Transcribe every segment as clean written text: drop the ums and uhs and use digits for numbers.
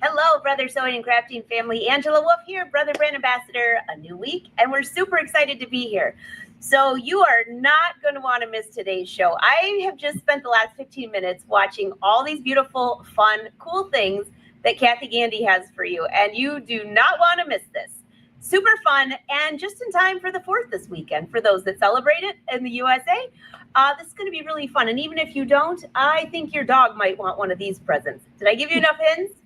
Hello, Brother Sewing and Crafting family. Angela Wolf here, Brother Brand Ambassador, a new week, and we're super excited to be here. So you are not going to want to miss today's show. I have just spent the last 15 minutes watching all these beautiful, fun, cool things that Cathy Gandy has for you, and you do not want to miss this. Super fun, and just in time for the 4th this weekend. For those that celebrate it in the USA, this is going to be really fun. And even if you don't, I think your dog might want one of these presents. Did I give you enough hints?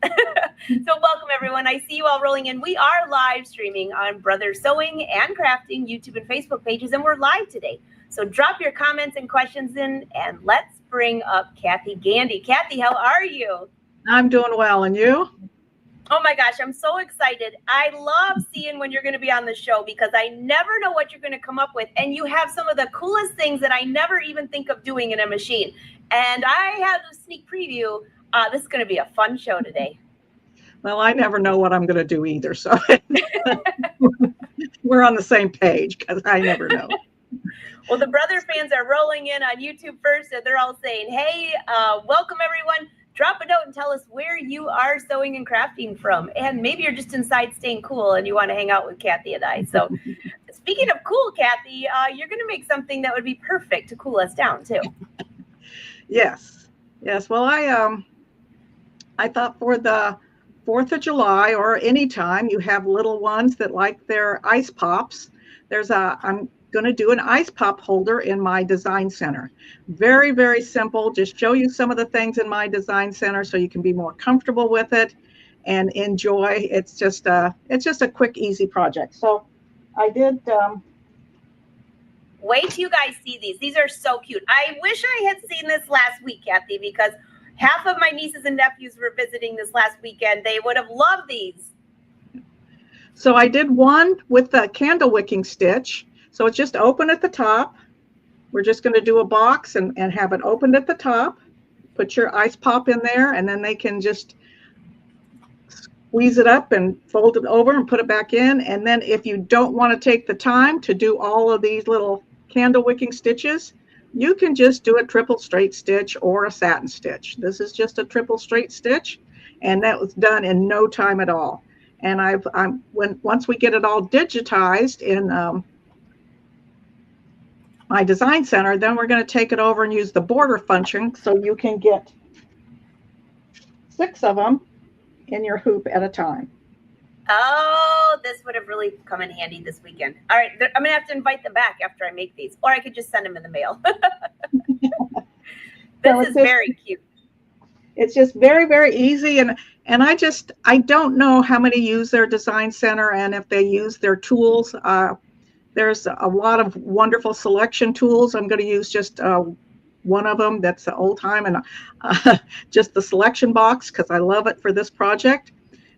So welcome, everyone. I see you all rolling in. We are live streaming on Brother Sewing and Crafting YouTube and Facebook pages, and we're live today. So drop your comments and questions in, and let's bring up Cathy Gandy. Cathy, how are you? I'm doing well, and you? Oh my gosh, I'm so excited. I love seeing when you're going to be on the show because I never know what you're going to come up with. And you have some of the coolest things that I never even think of doing in a machine. And I have a sneak preview. This is going to be a fun show today. Well, I never know what I'm going to do either. So we're on the same page because I never know. Well, the brother fans are rolling in on YouTube first, and they're all saying, hey, welcome, everyone. Drop a note and tell us where you are sewing and crafting from. And maybe you're just inside staying cool and you want to hang out with Cathy and I. So speaking of cool, Cathy, you're going to make something that would be perfect to cool us down too. Yes. Well, I thought for the 4th of July or any time you have little ones that like their ice pops, I'm going to do an ice pop holder in my design center. Very, very simple. Just show you some of the things in my design center so you can be more comfortable with it and enjoy. It's just a quick, easy project. So I did. Wait till you guys see these. These are so cute. I wish I had seen this last week, Cathy, because half of my nieces and nephews were visiting this last weekend. They would have loved these. So I did one with the candle wicking stitch. So it's just open at the top. We're just going to do a box and have it opened at the top. Put your ice pop in there, and then they can just squeeze it up and fold it over and put it back in. And then if you don't want to take the time to do all of these little candle wicking stitches, you can just do a triple straight stitch or a satin stitch. This is just a triple straight stitch, and that was done in no time at all. And once we get it all digitized in my design center, then we're going to take it over and use the border function so you can get 6 of them in your hoop at a time. Oh, this would have really come in handy this weekend. All right, I'm going to have to invite them back after I make these, or I could just send them in the mail. This is very cute. It's just very, very easy. And I don't know how many use their design center and if they use their tools. There's a lot of wonderful selection tools. I'm going to use just one of them that's the old time, and just the selection box because I love it for this project.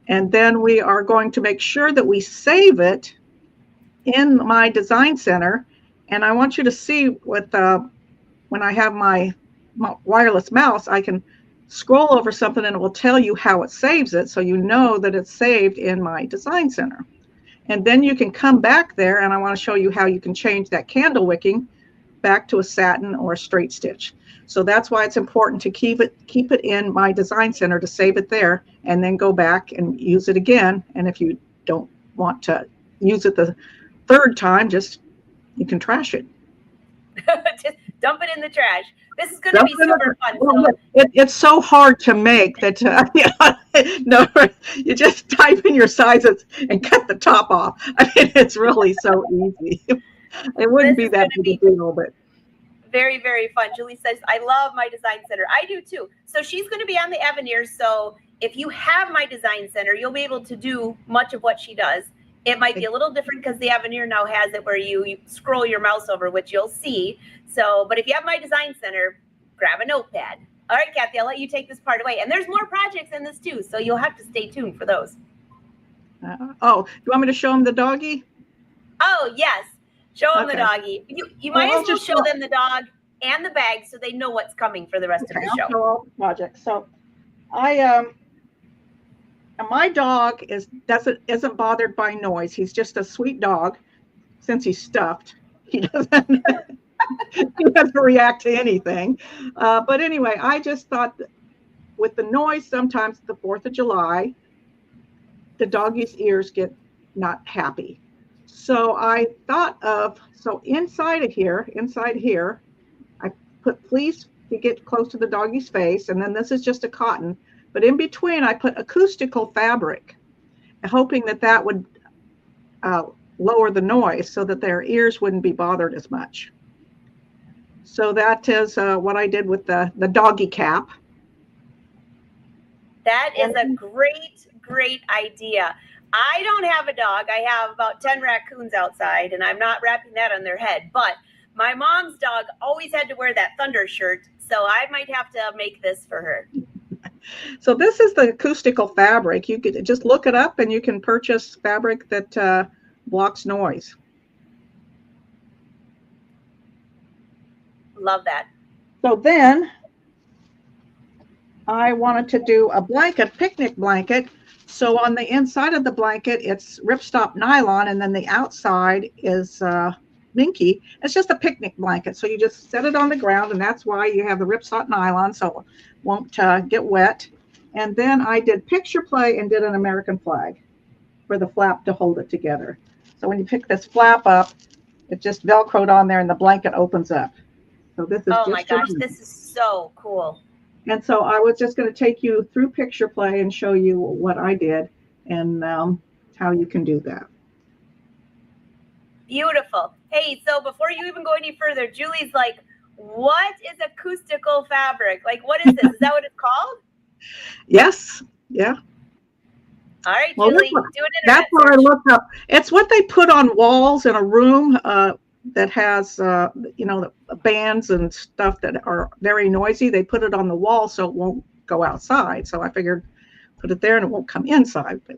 And then we are going to make sure that we save it in my design center. And I want you to see when I have my wireless mouse, I can scroll over something and it will tell you how it saves it, so you know that it's saved in my design center. And then you can come back there, and I want to show you how you can change that candle wicking back to a satin or a straight stitch. So that's why it's important to keep it in my design center, to save it there and then go back and use it again. And if you don't want to use it the 3rd time, you can trash it. Just dump it in the trash. This is going to be super fun. So. It's so hard to make that. No, you just type in your sizes and cut the top off. I mean, it's really so easy. It wouldn't be that big a deal, but very, very fun. Julie says, I love my design center. I do too. So she's going to be on the Aveneer. So if you have my design center, you'll be able to do much of what she does. It might be a little different because the Aveneer now has it where you scroll your mouse over, which you'll see. So, but if you have my design center, grab a notepad. All right, Cathy, I'll let you take this part away. And there's more projects in this too, so you'll have to stay tuned for those. Do you want me to show them the doggy? Oh, yes. Show them the doggy. You might as well show them the dog and the bag so they know what's coming for the rest of the show. I'll show all the projects. So my dog isn't bothered by noise. He's just a sweet dog. Since he's stuffed, he doesn't react to anything. But anyway, I just thought that with the noise, sometimes the 4th of July, the doggy's ears get not happy. So I thought of, so inside here, I put fleece to get close to the doggy's face, and then this is just a cotton. But in between, I put acoustical fabric, hoping that that would lower the noise so that their ears wouldn't be bothered as much. So that is what I did with the doggy cap. That is a great idea. I don't have a dog. I have about 10 raccoons outside, and I'm not wrapping that on their head. But my mom's dog always had to wear that thunder shirt, so I might have to make this for her. So this is the acoustical fabric. You could just look it up, and you can purchase fabric that blocks noise. Love that. So then I wanted to do a blanket, picnic blanket. So on the inside of the blanket, it's ripstop nylon, and then the outside is minky. It's just a picnic blanket. So you just set it on the ground, and that's why you have the ripstop nylon, so it won't get wet. And then I did picture play and did an American flag for the flap to hold it together. So when you pick this flap up, it just Velcroed on there, and the blanket opens up. So this is oh my gosh, this is so cool. And so I was just going to take you through picture play and show you what I did and how you can do that. Beautiful. Hey, so before you even go any further, Julie's like, what is acoustical fabric? Like, what is this? Is that what it's called? Yes. Yeah. All right, Julie, do an internet That's what search. I looked up. It's what they put on walls in a room that has, the bands and stuff that are very noisy. They put it on the wall so it won't go outside. So I figured put it there and it won't come inside. But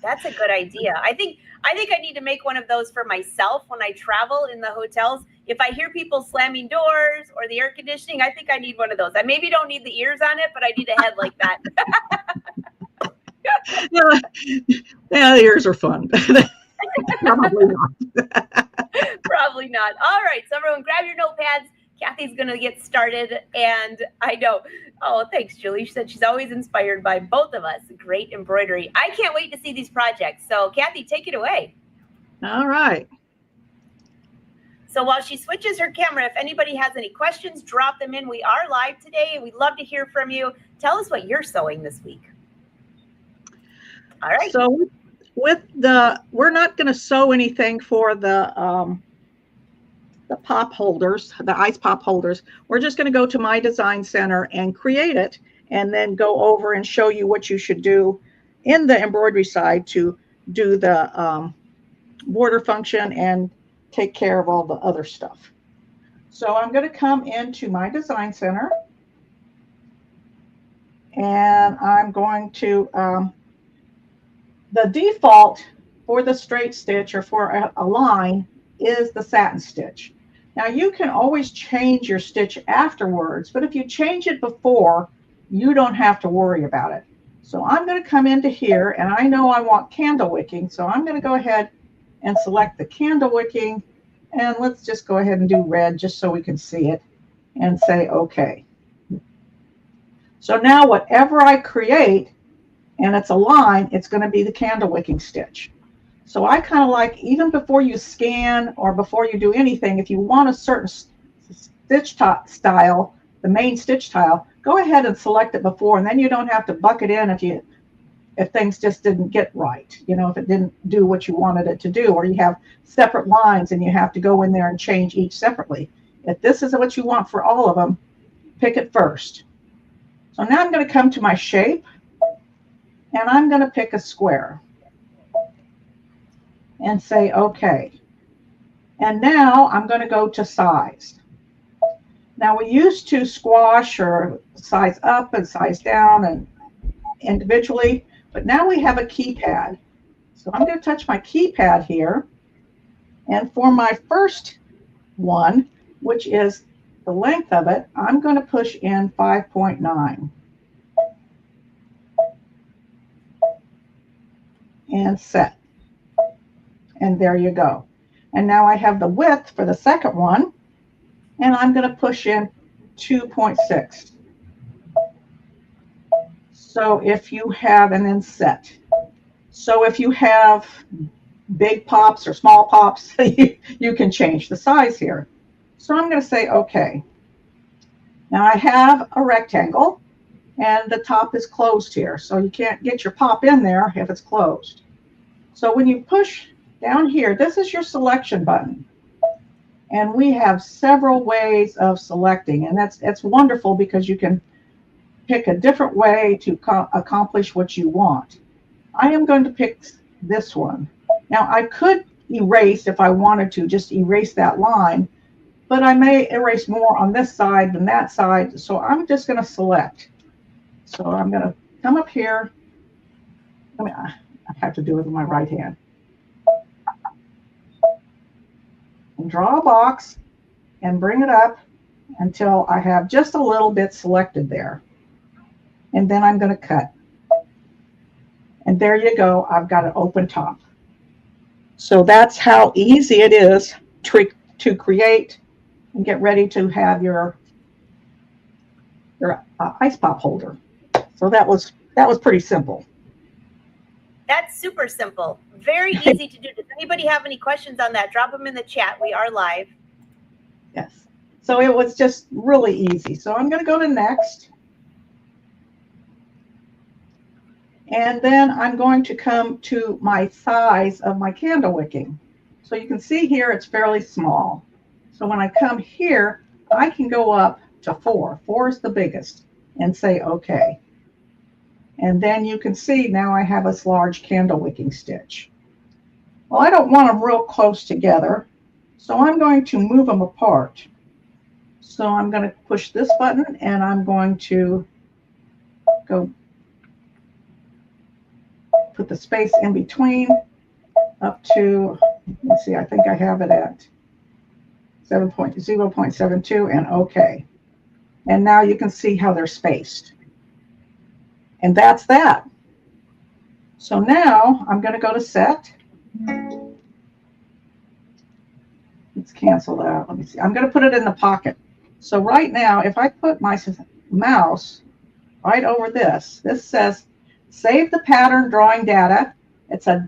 that's a good idea. I think I need to make one of those for myself when I travel in the hotels. If I hear people slamming doors or the air conditioning, I think I need one of those. I maybe don't need the ears on it, but I need a head like that. Yeah, the ears are fun. Probably not. Probably not. All right, so everyone grab your notepads. Cathy's going to get started, and I know. Oh, thanks, Julie. She said she's always inspired by both of us. Great embroidery. I can't wait to see these projects. So, Cathy, take it away. All right. So while she switches her camera, if anybody has any questions, drop them in. We are live today, and we'd love to hear from you. Tell us what you're sewing this week. All right. So we're not going to sew anything for the pop holders, the ice pop holders. We're just going to go to my design center and create it, and then go over and show you what you should do in the embroidery side to do the border function and take care of all the other stuff. So I'm going to come into my design center, and I'm going to the default for the straight stitch or for a line is the satin stitch. Now you can always change your stitch afterwards, but if you change it before, you don't have to worry about it. So I'm going to come into here, and I know I want candle wicking, so I'm going to go ahead and select the candle wicking, and let's just go ahead and do red just so we can see it, and say okay. So now whatever I create, and it's a line, it's going to be the candle wicking stitch. So I kind of like, even before you scan or before you do anything, if you want a certain stitch style, the main stitch style, go ahead and select it before, and then you don't have to buck it in if things just didn't get right, if it didn't do what you wanted it to do, or you have separate lines and you have to go in there and change each separately. If this is what you want for all of them, pick it first. So now I'm going to come to my shape, and I'm going to pick a square and say okay. And now I'm going to go to size. Now we used to squash or size up and size down and individually, but now we have a keypad. So I'm going to touch my keypad here, and for my first one, which is the length of it, I'm going to push in 5.9 and set. And there you go. And now I have the width for the second one, and I'm going to push in 2.6. So if you have, and then set. So if you have big pops or small pops, you can change the size here. So I'm going to say okay. Now I have a rectangle and the top is closed here. So you can't get your pop in there if it's closed. So when you push down here, this is your selection button. And we have several ways of selecting, and that's wonderful because you can pick a different way to accomplish what you want. I am going to pick this one. Now I could erase if I wanted to, just erase that line, but I may erase more on this side than that side, so I'm just going to select. So I'm going to come up here. I have to do it with my right hand. And draw a box and bring it up until I have just a little bit selected there. And then I'm going to cut. And there you go. I've got an open top. So that's how easy it is to create and get ready to have your ice pop holder. So that was pretty simple. That's super simple. Very easy to do. Does anybody have any questions on that? Drop them in the chat. We are live. Yes. So it was just really easy. So I'm going to go to next. And then I'm going to come to my size of my candle wicking. So you can see here it's fairly small. So when I come here, I can go up to 4. 4 is the biggest, and say OK. And then you can see now I have this large candle wicking stitch. Well, I don't want them real close together, so I'm going to move them apart. So I'm going to push this button, and I'm going to go put the space in between up to, let's see, I think I have it at 0.72 and OK. And now you can see how they're spaced. And that's that. So now I'm going to go to set. Let's cancel that. Let me see. I'm going to put it in the pocket. So right now, if I put my mouse right over this, this says save the pattern drawing data. It's a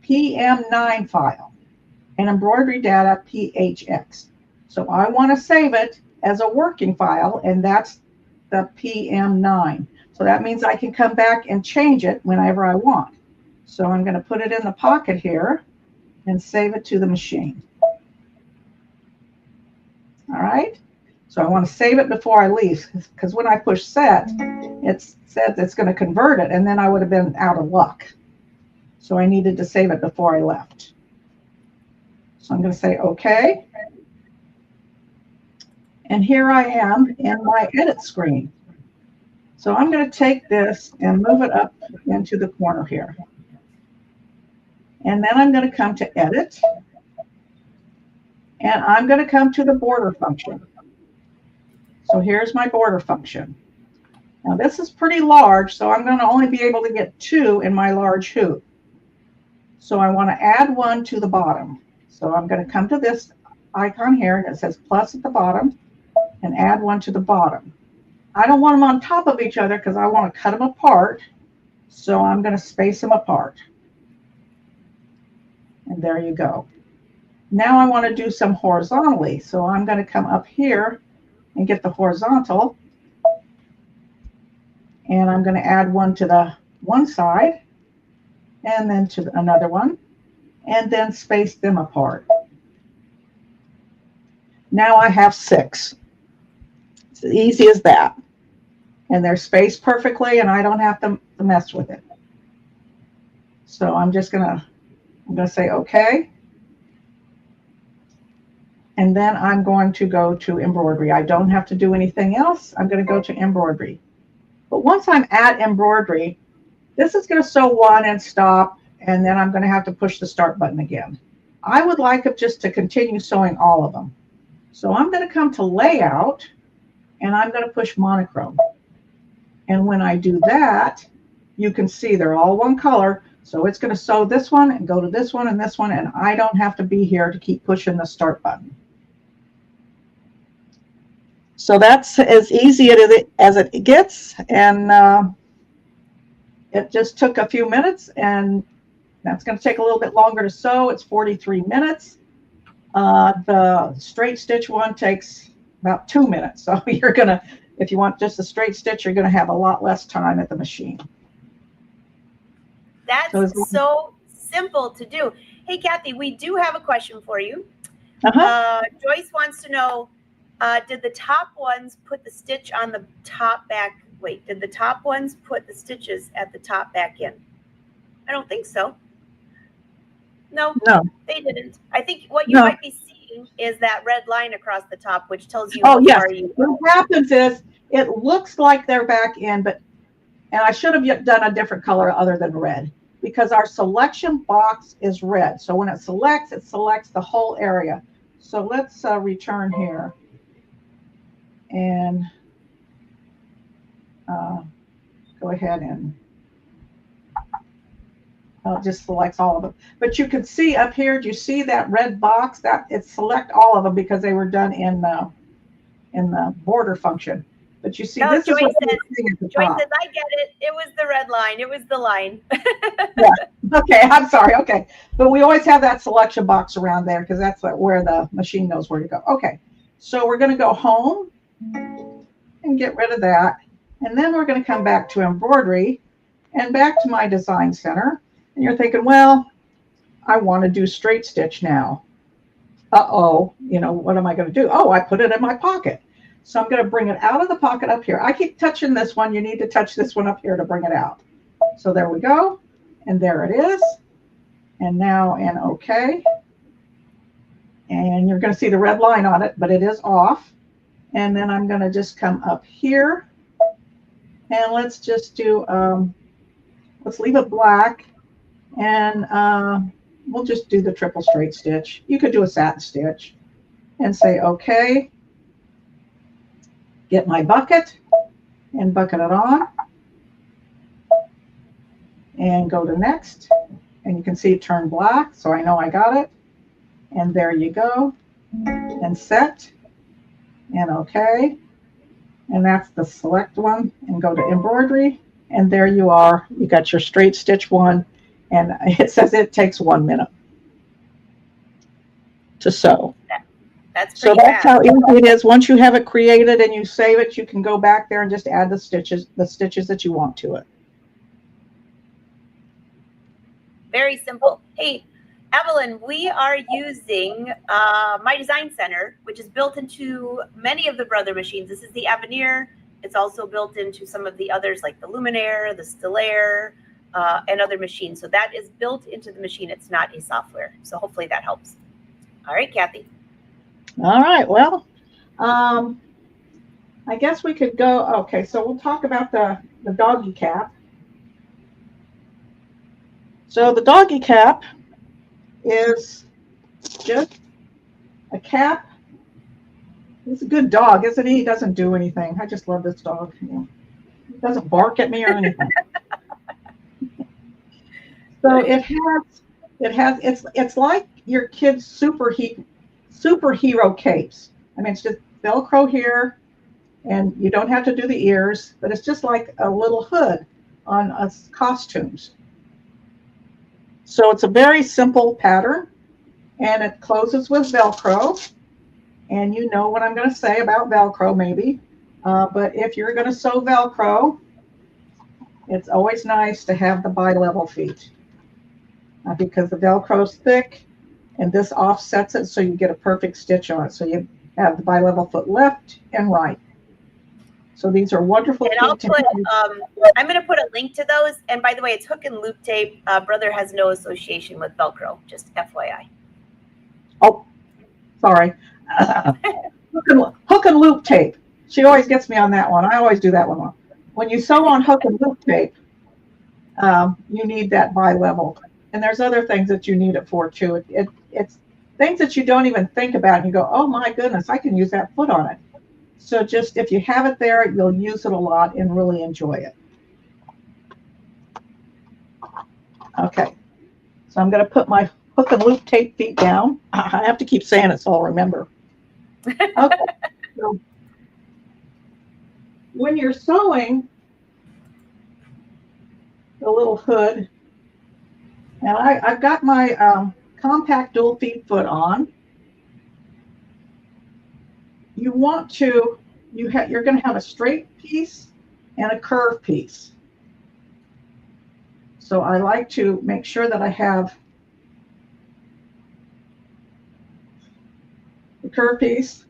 .pm9 file and embroidery data PHX. So I want to save it as a working file, and that's the PM9. So that means I can come back and change it whenever I want. So I'm going to put it in the pocket here and save it to the machine. All right. So I want to save it before I leave, because when I push set, it said it's going to convert it, and then I would have been out of luck. So I needed to save it before I left. So I'm going to say OK. And here I am in my edit screen. So I'm going to take this and move it up into the corner here. And then I'm going to come to edit. And I'm going to come to the border function. So here's my border function. Now this is pretty large, so I'm going to only be able to get 2 in my large hoop. So I want to add 1 to the bottom. So I'm going to come to this icon here, and it says plus at the bottom, and add 1 to the bottom. I don't want them on top of each other because I want to cut them apart. So I'm going to space them apart. And there you go. Now I want to do some horizontally. So I'm going to come up here and get the horizontal. And I'm going to add 1 to the one side, and then to another one, and then space them apart. Now I have 6. It's as easy as that. And they're spaced perfectly, and I don't have to mess with it. So I'm just I'm going to say OK. And then I'm going to go to embroidery. I don't have to do anything else. I'm going to go to embroidery. But once I'm at embroidery, this is going to sew 1 and stop, and then I'm going to have to push the start button again. I would like it just to continue sewing all of them. So I'm going to come to layout, and I'm going to push monochrome. And when I do that, you can see they're all one color. So it's going to sew this one and go to this one and this one, and I don't have to be here to keep pushing the start button. So that's as easy as it gets. And it just took a few minutes, and that's going to take a little bit longer to sew. It's 43 minutes. The straight stitch one takes about 2 minutes. So you're going to, if you want just a straight stitch, you're going to have a lot less time at the machine. That's so simple to do. Hey, Cathy, we do have a question for you. Joyce wants to know, did the top ones put the stitch on the top back? Wait, did the top ones put the stitches at the top back in? I don't think so. No, they didn't. I think what you might be seeing is that red line across the top, which tells you how far you go. What happens is it looks like they're back in, and I should have done a different color other than red, because our selection box is red. So when it selects the whole area. So let's return here and go ahead and it just selects all of them. But you can see up here, do you see that red box? That it select all of them because they were done in the border function. But you see, this Joyce is what Joyce says, I get it. It was the red line. It was the line. Yeah. Okay. I'm sorry. Okay. But we always have that selection box around there because that's where the machine knows where to go. Okay. So we're going to go home and get rid of that. And then we're going to come back to embroidery and back to my design center. And you're thinking, well, I want to do straight stitch now. Uh-oh. What am I going to do? Oh, I put it in my pocket. So I'm going to bring it out of the pocket up here. I keep touching this one. You need to touch this one up here to bring it out. So there we go. And there it is. And now in OK. And you're going to see the red line on it, but it is off. And then I'm going to just come up here. And let's just do, let's leave it black. And we'll just do the triple straight stitch. You could do a satin stitch and say OK. Get my bucket and bucket it on and go to next, and you can see it turn black, so I know I got it. And there you go, and set and OK, and that's the select one, and go to embroidery, and there you are. You got your straight stitch one, and it says it takes 1 minute to sew. That's that's how easy it is. Once you have it created and you save it, you can go back there and just add the stitches that you want to it. Very simple. Hey, Evelyn, we are using my design center, which is built into many of the brother machines. This is the Aveneer. It's also built into some of the others like the Luminaire, the Stellaire, and other machines. So that is built into the machine. It's not a software. So hopefully that helps. All right, Cathy. All right. Well, I guess we could go. Okay, so we'll talk about the doggy cap. So the doggy cap is just a cap. He's a good dog, isn't he? He doesn't do anything. I just love this dog. He doesn't bark at me or anything. So it's like your kid's superhero capes. I mean, it's just Velcro here, and you don't have to do the ears, but it's just like a little hood on costumes. So it's a very simple pattern, and it closes with Velcro. And you know what I'm going to say about Velcro, maybe. But if you're going to sew Velcro, it's always nice to have the bi-level feet because the Velcro is thick. And this offsets it so you get a perfect stitch on it. So you have the bi-level foot left and right. So these are wonderful. And I'm going to put a link to those. And by the way, it's hook and loop tape. Brother has no association with Velcro, just FYI. Oh, sorry. Hook and loop tape. She always gets me on that one. I always do that one. When you sew on hook and loop tape, you need that bi-level. And there's other things that you need it for too. It's things that you don't even think about. And you go, oh my goodness, I can use that foot on it. So just if you have it there, you'll use it a lot and really enjoy it. Okay, so I'm going to put my hook and loop tape feet down. I have to keep saying it so I'll remember. Okay, so when you're sewing, the little hood. And I've got my compact dual feed foot on. You want to, you're going to have a straight piece and a curved piece. So I like to make sure that I have the curved piece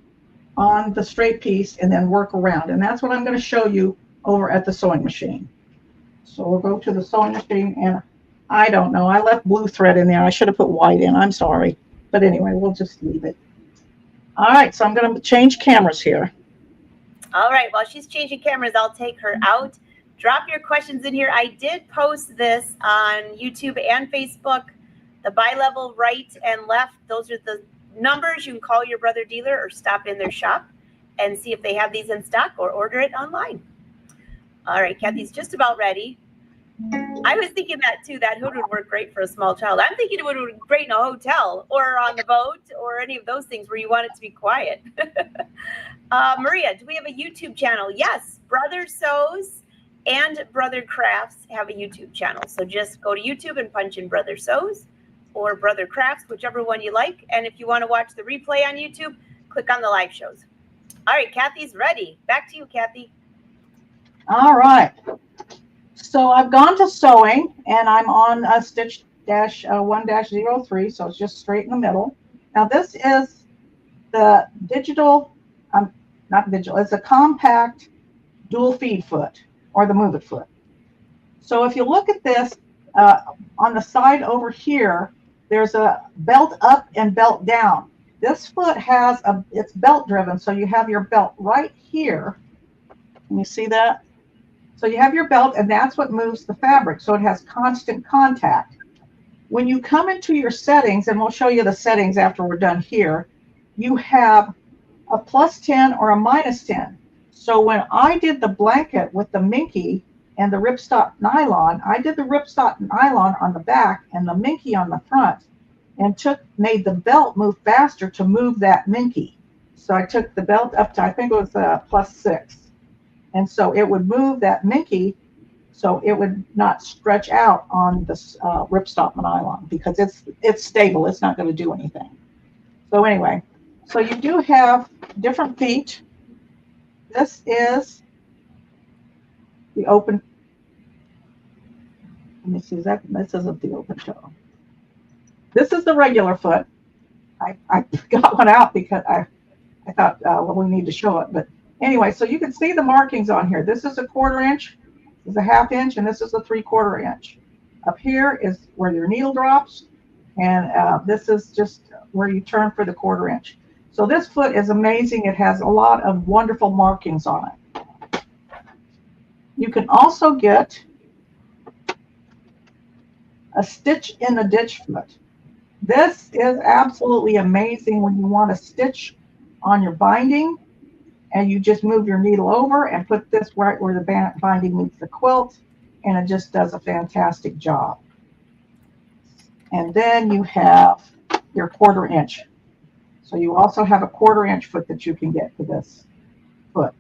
on the straight piece and then work around. And that's what I'm going to show you over at the sewing machine. So we'll go to the sewing machine, and I don't know, I left blue thread in there. I should have put white in, I'm sorry. But anyway, we'll just leave it. All right, so I'm going to change cameras here. All right, while she's changing cameras, I'll take her out. Drop your questions in here. I did post this on YouTube and Facebook. The bi-level right and left, those are the numbers. You can call your brother dealer or stop in their shop and see if they have these in stock or order it online. All right, Cathy's just about ready. I was thinking that too. That hood would work great for a small child. I'm thinking it would work great in a hotel or on the boat or any of those things where you want it to be quiet. Maria, do we have a YouTube channel? Yes, Brother Sews and Brother Crafts have a YouTube channel. So just go to YouTube and punch in Brother Sews or Brother Crafts, whichever one you like. And if you want to watch the replay on YouTube, click on the live shows. All right, Cathy's ready. Back to you, Cathy. All right. So I've gone to sewing, and I'm on a stitch dash 1-03, so it's just straight in the middle. Now this is the digital, not digital, it's a compact dual feed foot, or the move it foot. So if you look at this, on the side over here, there's a belt up and belt down. This foot has it's belt driven, so you have your belt right here. Can you see that? So you have your belt, and that's what moves the fabric. So it has constant contact. When you come into your settings, and we'll show you the settings after we're done here, you have a +10 or a -10. So when I did the blanket with the Minky and the ripstop nylon, I did the ripstop nylon on the back and the Minky on the front, and made the belt move faster to move that Minky. So I took the belt up to, I think it was +6. And so it would move that Minky so it would not stretch out on the ripstop nylon, because it's stable. It's not going to do anything. So anyway, so you do have different feet. This is the open. Let me see, this isn't the open toe. This is the regular foot. I got one out because I thought, well, we need to show it. But anyway, so you can see the markings on here. This is a 1/4 inch, this is a 1/2 inch, and this is a 3/4 inch. Up here is where your needle drops, and this is just where you turn for the 1/4 inch. So this foot is amazing. It has a lot of wonderful markings on it. You can also get a stitch in the ditch foot. This is absolutely amazing when you want to stitch on your binding, and you just move your needle over and put this right where the binding meets the quilt, and it just does a fantastic job. And then you have your 1/4 inch. So you also have a 1/4 inch foot that you can get for this foot.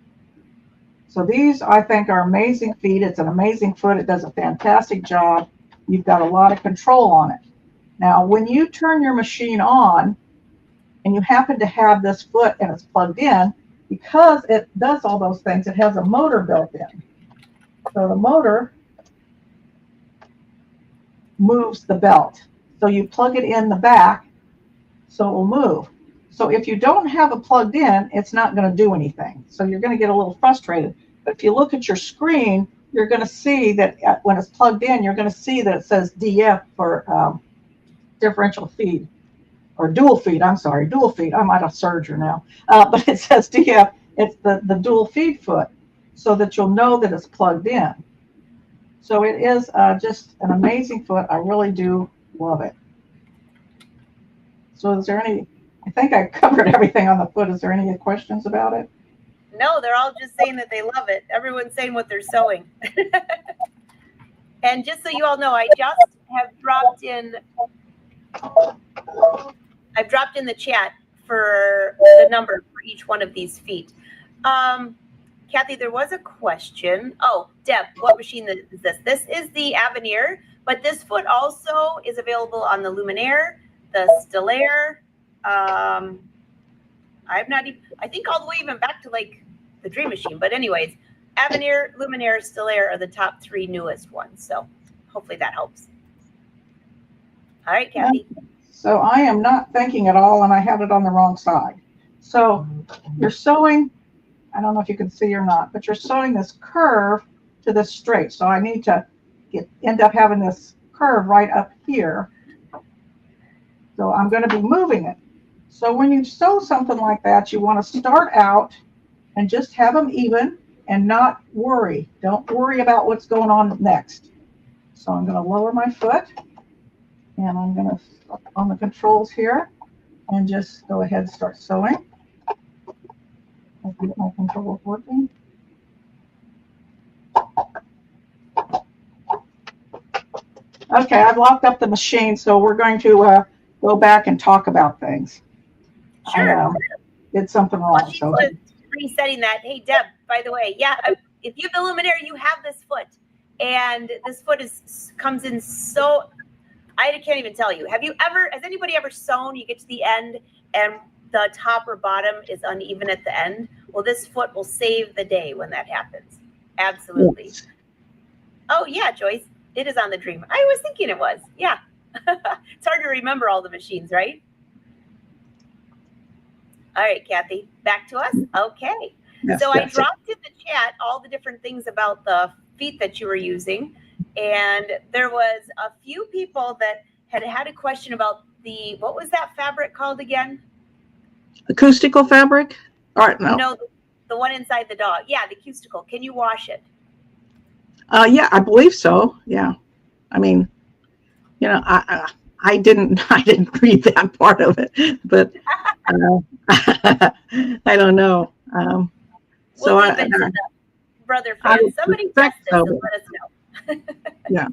So these, I think, are amazing feet. It's an amazing foot. It does a fantastic job. You've got a lot of control on it. Now, when you turn your machine on and you happen to have this foot and it's plugged in, because it does all those things, it has a motor built in. So the motor moves the belt. So you plug it in the back, so it will move. So if you don't have it plugged in, it's not going to do anything. So you're going to get a little frustrated. But if you look at your screen, you're going to see that when it's plugged in, you're going to see that it says DF for differential feed, or dual feed. I'm sorry, dual feed. I'm out of serger now. But it says DF. It's the dual feed foot, so that you'll know that it's plugged in. So it is just an amazing foot. I really do love it. So is there any, I think I covered everything on the foot. Is there any questions about it? No, they're all just saying that they love it. Everyone's saying what they're sewing. And just so you all know, I just have dropped in, I've dropped in the chat for the number for each one of these feet. Cathy, there was a question. Oh, Deb, what machine is this? This is the Aveneer, but this foot also is available on the Luminaire, the Stellaire. I've not even, I think all the way even back to like the Dream Machine. But anyways, Aveneer, Luminaire, Stellaire are the top 3 newest ones. So hopefully that helps. All right, Cathy. So I am not thinking at all, and I have it on the wrong side. So you're sewing, I don't know if you can see or not, but you're sewing this curve to this straight. So I need to end up having this curve right up here. So I'm going to be moving it. So when you sew something like that, you want to start out and just have them even and not worry. Don't worry about what's going on next. So I'm going to lower my foot, and I'm going to on the controls here and just go ahead and start sewing. I get my controls working. Okay, I've locked up the machine, so we're going to go back and talk about things. Sure. I did something wrong. Well, she's just resetting that. Hey, Deb, by the way, yeah, if you have the Luminaire, you have this foot. And this foot comes in so, I can't even tell you. Has anybody ever sewn, you get to the end and the top or bottom is uneven at the end? Well, this foot will save the day when that happens. Absolutely. Yes. Oh, yeah, Joyce, it is on the Dream. I was thinking it was. Yeah. It's hard to remember all the machines, right? All right, Cathy, back to us. Okay. Yes, so I dropped in the chat all the different things about the feet that you were using. And there was a few people that had a question about what was that fabric called again? Acoustical fabric? All right, no. No, the one inside the dog. Yeah, the acoustical. Can you wash it? Yeah, I believe so. Yeah. I mean, you know, I didn't read that part of it, but I don't know. We'll leave it to the brother fans. Somebody test this and let us know. Yeah.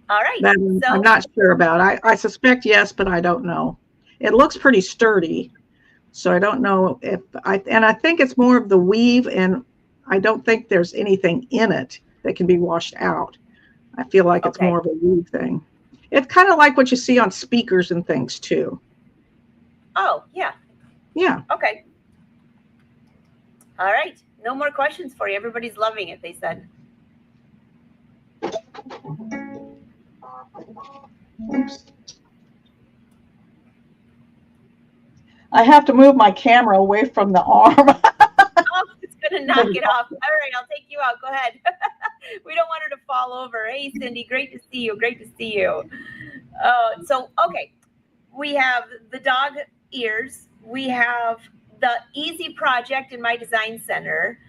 All right. I'm not sure about. I suspect yes, but I don't know. It looks pretty sturdy, so I don't know if I think it's more of the weave, and I don't think there's anything in it that can be washed out. I feel like it's more of a weave thing. It's kind of like what you see on speakers and things too. Oh, yeah. Yeah. Okay. All right. No more questions for you. Everybody's loving it, they said. Oops. I have to move my camera away from the arm. Oh, it's going to knock it off. All right, I'll take you out. Go ahead. We don't want her to fall over. Hey, Cindy, great to see you. Great to see you. Okay. We have the dog ears. We have the Easy Project in my design center.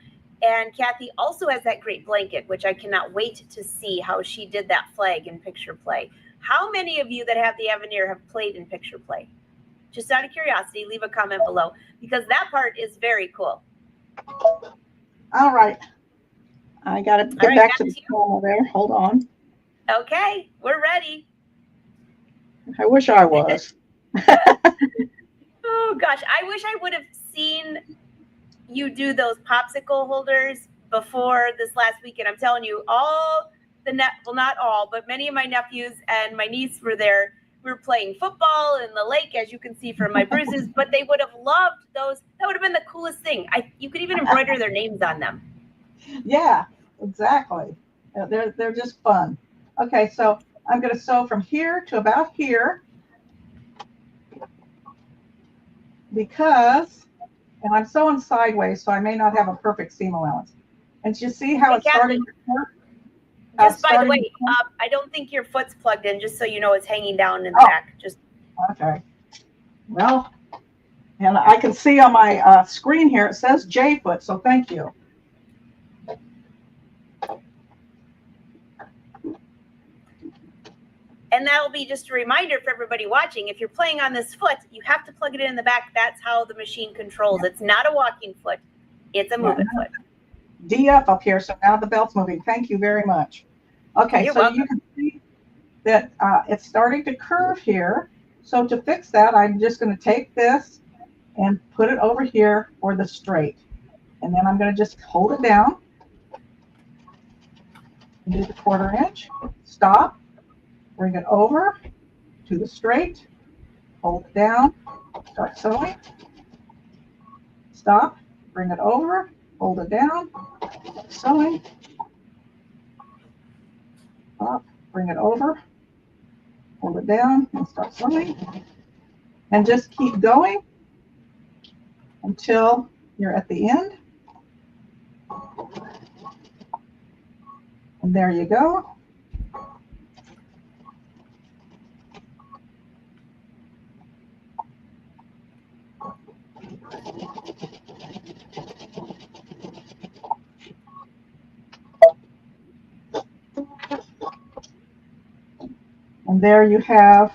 And Cathy also has that great blanket, which I cannot wait to see how she did that flag in picture play. How many of you that have the Aveneer have played in picture play? Just out of curiosity, leave a comment below, because that part is very cool. All right. I got to get back to the camera there. Hold on. Okay, we're ready. I wish I was. Oh, gosh. I wish I would have seen you do those popsicle holders before this last weekend. I'm telling you, well, not all, but many of my nephews and my niece were there. We were playing football in the lake, as you can see from my bruises, but they would have loved those. That would have been the coolest thing. You could even embroider their names on them. Yeah, exactly. They're just fun. Okay, so I'm going to sew from here to about here because, and I'm sewing sideways, so I may not have a perfect seam allowance. And you see how it's starting to work? Just by the way, I don't think your foot's plugged in, just so you know it's hanging down in the back. Just okay. Well, and I can see on my screen here, it says J foot, so thank you. And that'll be just a reminder for everybody watching. If you're playing on this foot, you have to plug it in the back. That's how the machine controls. It's not a walking foot. It's a moving foot. DF up here, so now the belt's moving. Thank you very much. Okay, so you can see that it's starting to curve here. So to fix that, I'm just going to take this and put it over here for the straight. And then I'm going to just hold it down. Do the 1/4 inch. Stop. Bring it over to the straight. Hold it down. Start sewing. Stop. Bring it over. Hold it down. Sewing. Stop. Bring it over. Hold it down and start sewing. And just keep going until you're at the end. And there you go. And there you have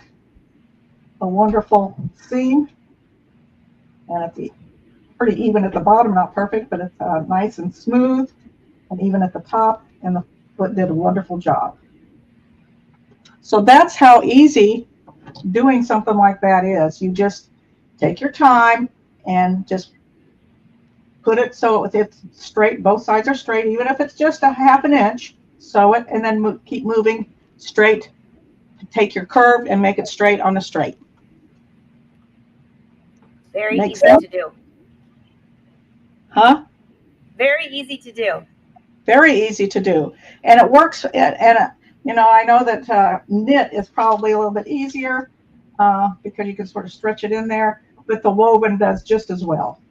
a wonderful seam. And it's pretty even at the bottom, not perfect, but it's nice and smooth and even at the top. And the foot did a wonderful job. So that's how easy doing something like that is. You just take your time and just put it so it's straight, both sides are straight, even if it's just a 1/2 inch, sew it and then keep moving straight. Take your curve and make it straight on the straight. Very easy to do. Huh? Very easy to do. Very easy to do. And it works. And you know, I know that knit is probably a little bit easier because you can sort of stretch it in there, but the woven does just as well.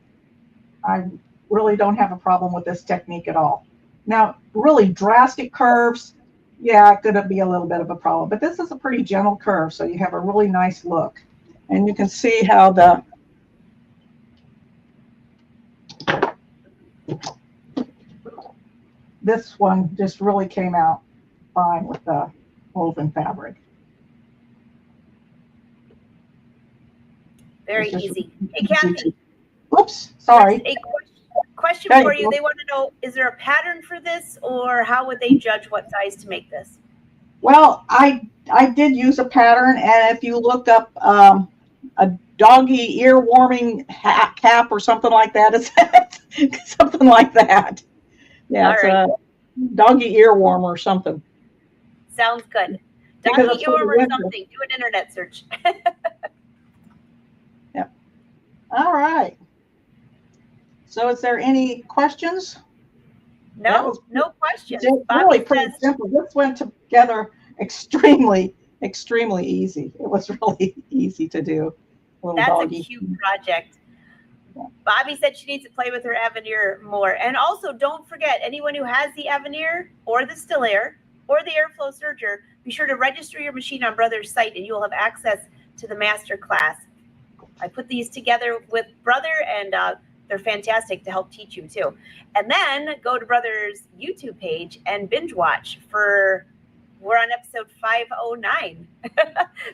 I really don't have a problem with this technique at all. Now, really drastic curves, yeah, it's going to be a little bit of a problem, but this is a pretty gentle curve, so you have a really nice look. And you can see how this one just really came out fine with the woven fabric. Very easy. Hey, Cathy. Oops, sorry. A question for you. They want to know, is there a pattern for this, or how would they judge what size to make this? Well, I did use a pattern, and if you look up a doggy ear warming cap or something like that, it's something like that. Yeah, it's a doggy ear warmer or something. Sounds good. Doggy ear warmer or something. Do an internet search. Yeah. All right. So is there any questions? No, no questions. Really pretty simple. This went together extremely easy. It was really easy to do. That's a cute project. Yeah. Bobby said she needs to play with her Aveneer more. And also, don't forget, anyone who has the Aveneer or the Still Air or the Airflow Serger, be sure to register your machine on Brother's site and you will have access to the master class. I put these together with Brother, and they're fantastic to help teach you too. And then go to Brother's YouTube page and binge watch we're on episode 509.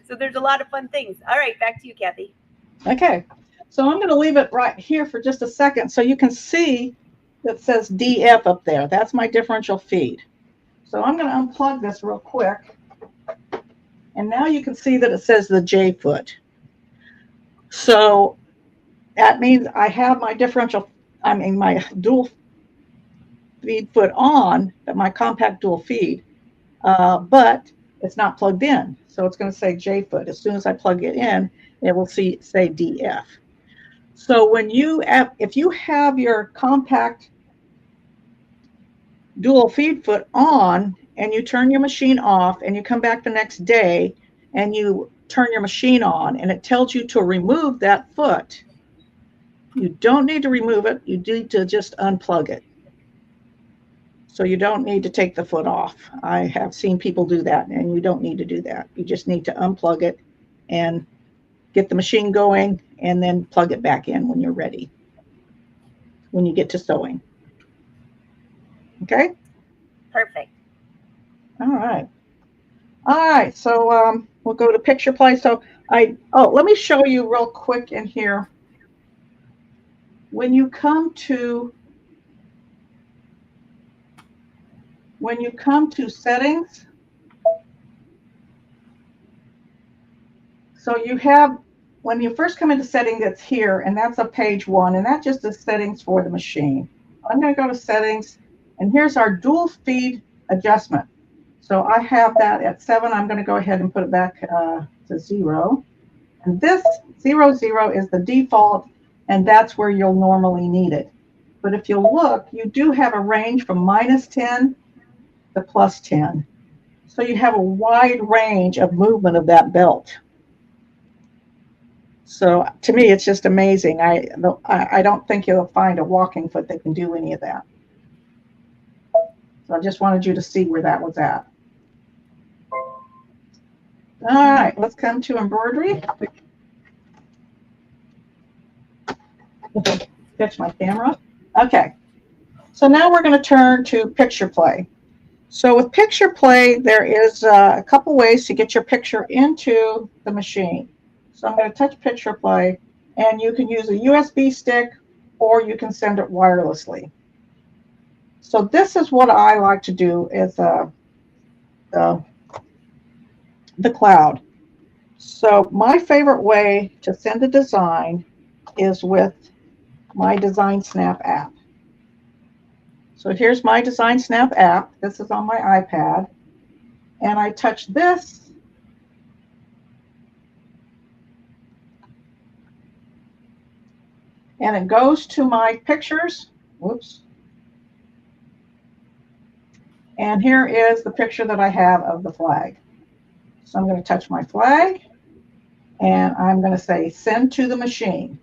So there's a lot of fun things. All right, back to you, Cathy. Okay, so I'm going to leave it right here for just a second so you can see that says DF up there. That's my differential feed. So I'm going to unplug this real quick. And now you can see that it says the J foot. So that means I have my my dual feed foot on, my compact dual feed, but it's not plugged in. So it's going to say J foot. As soon as I plug it in, it will say DF. So if you have your compact dual feed foot on and you turn your machine off and you come back the next day and you turn your machine on and it tells you to remove that foot, you don't need to remove it. You need to just unplug it. So you don't need to take the foot off. I have seen people do that, and you don't need to do that. You just need to unplug it and get the machine going and then plug it back in when you're ready, when you get to sewing. Okay? Perfect. All right. All right, so we'll go to picture play. So let me show you real quick in here. When you come to settings, so you have, when you first come into settings, it's here, and that's a page 1, and that just is settings for the machine. I'm going to go to settings, and here's our dual feed adjustment. So I have that at 7. I'm going to go ahead and put it back to 0. And this 0, 0 is the default, and that's where you'll normally need it. But if you look, you do have a range from -10 to +10. So you have a wide range of movement of that belt. So to me, it's just amazing. I don't think you'll find a walking foot that can do any of that. So I just wanted you to see where that was at. All right, let's come to embroidery. Catch my camera. Okay, so now we're going to turn to picture play. So with picture play, there is a couple ways to get your picture into the machine. So I'm going to touch picture play, and you can use a USB stick or you can send it wirelessly. So this is what I like to do is the cloud. So my favorite way to send a design is with my Design Snap app. So here's my Design Snap app. This is on my iPad. And I touch this. And it goes to my pictures. Whoops. And here is the picture that I have of the flag. So I'm going to touch my flag. And I'm going to say send to the machine.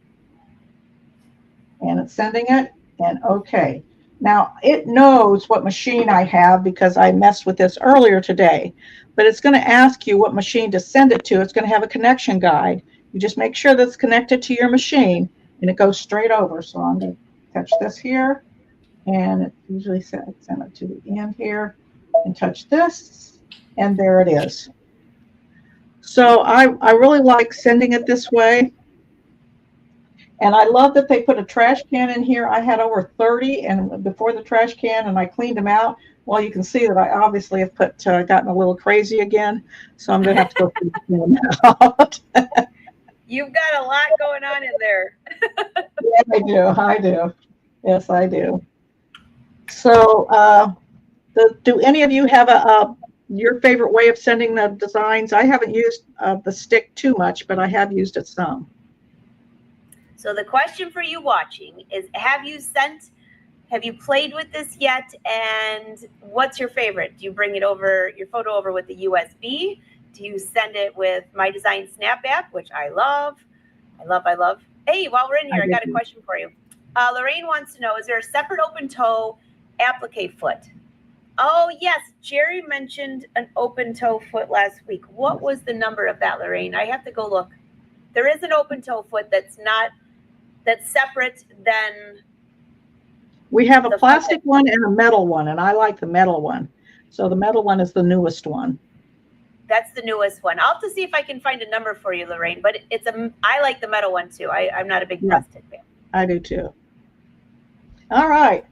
And it's sending it. And OK. Now, it knows what machine I have because I messed with this earlier today. But it's going to ask you what machine to send it to. It's going to have a connection guide. You just make sure that it's connected to your machine, and it goes straight over. So I'm going to touch this here, and it usually send it to the end here, and touch this, and there it is. So I really like sending it this way. And I love that they put a trash can in here. I had over 30 and before the trash can, and I cleaned them out. Well, you can see that I obviously have gotten a little crazy again. So I'm going to have to go clean them out. You've got a lot going on in there. Yeah, I do. Yes, I do. So do any of you have your favorite way of sending the designs? I haven't used the stick too much, but I have used it some. So the question for you watching is, have you played with this yet? And what's your favorite? Do you bring your photo over with the USB? Do you send it with my Design Snap app, which I love? I love. Hey, while we're in here, I got a question for you. Lorraine wants to know, is there a separate open toe applique foot? Oh, yes. Jerry mentioned an open toe foot last week. What was the number of that, Lorraine? I have to go look. There is an open toe foot that's separate than. We have a plastic one and a metal one, and I like the metal one. So the metal one is the newest one. That's the newest one. I'll have to see if I can find a number for you, Lorraine, but I like the metal one too. I'm not a big plastic fan. I do too. All right.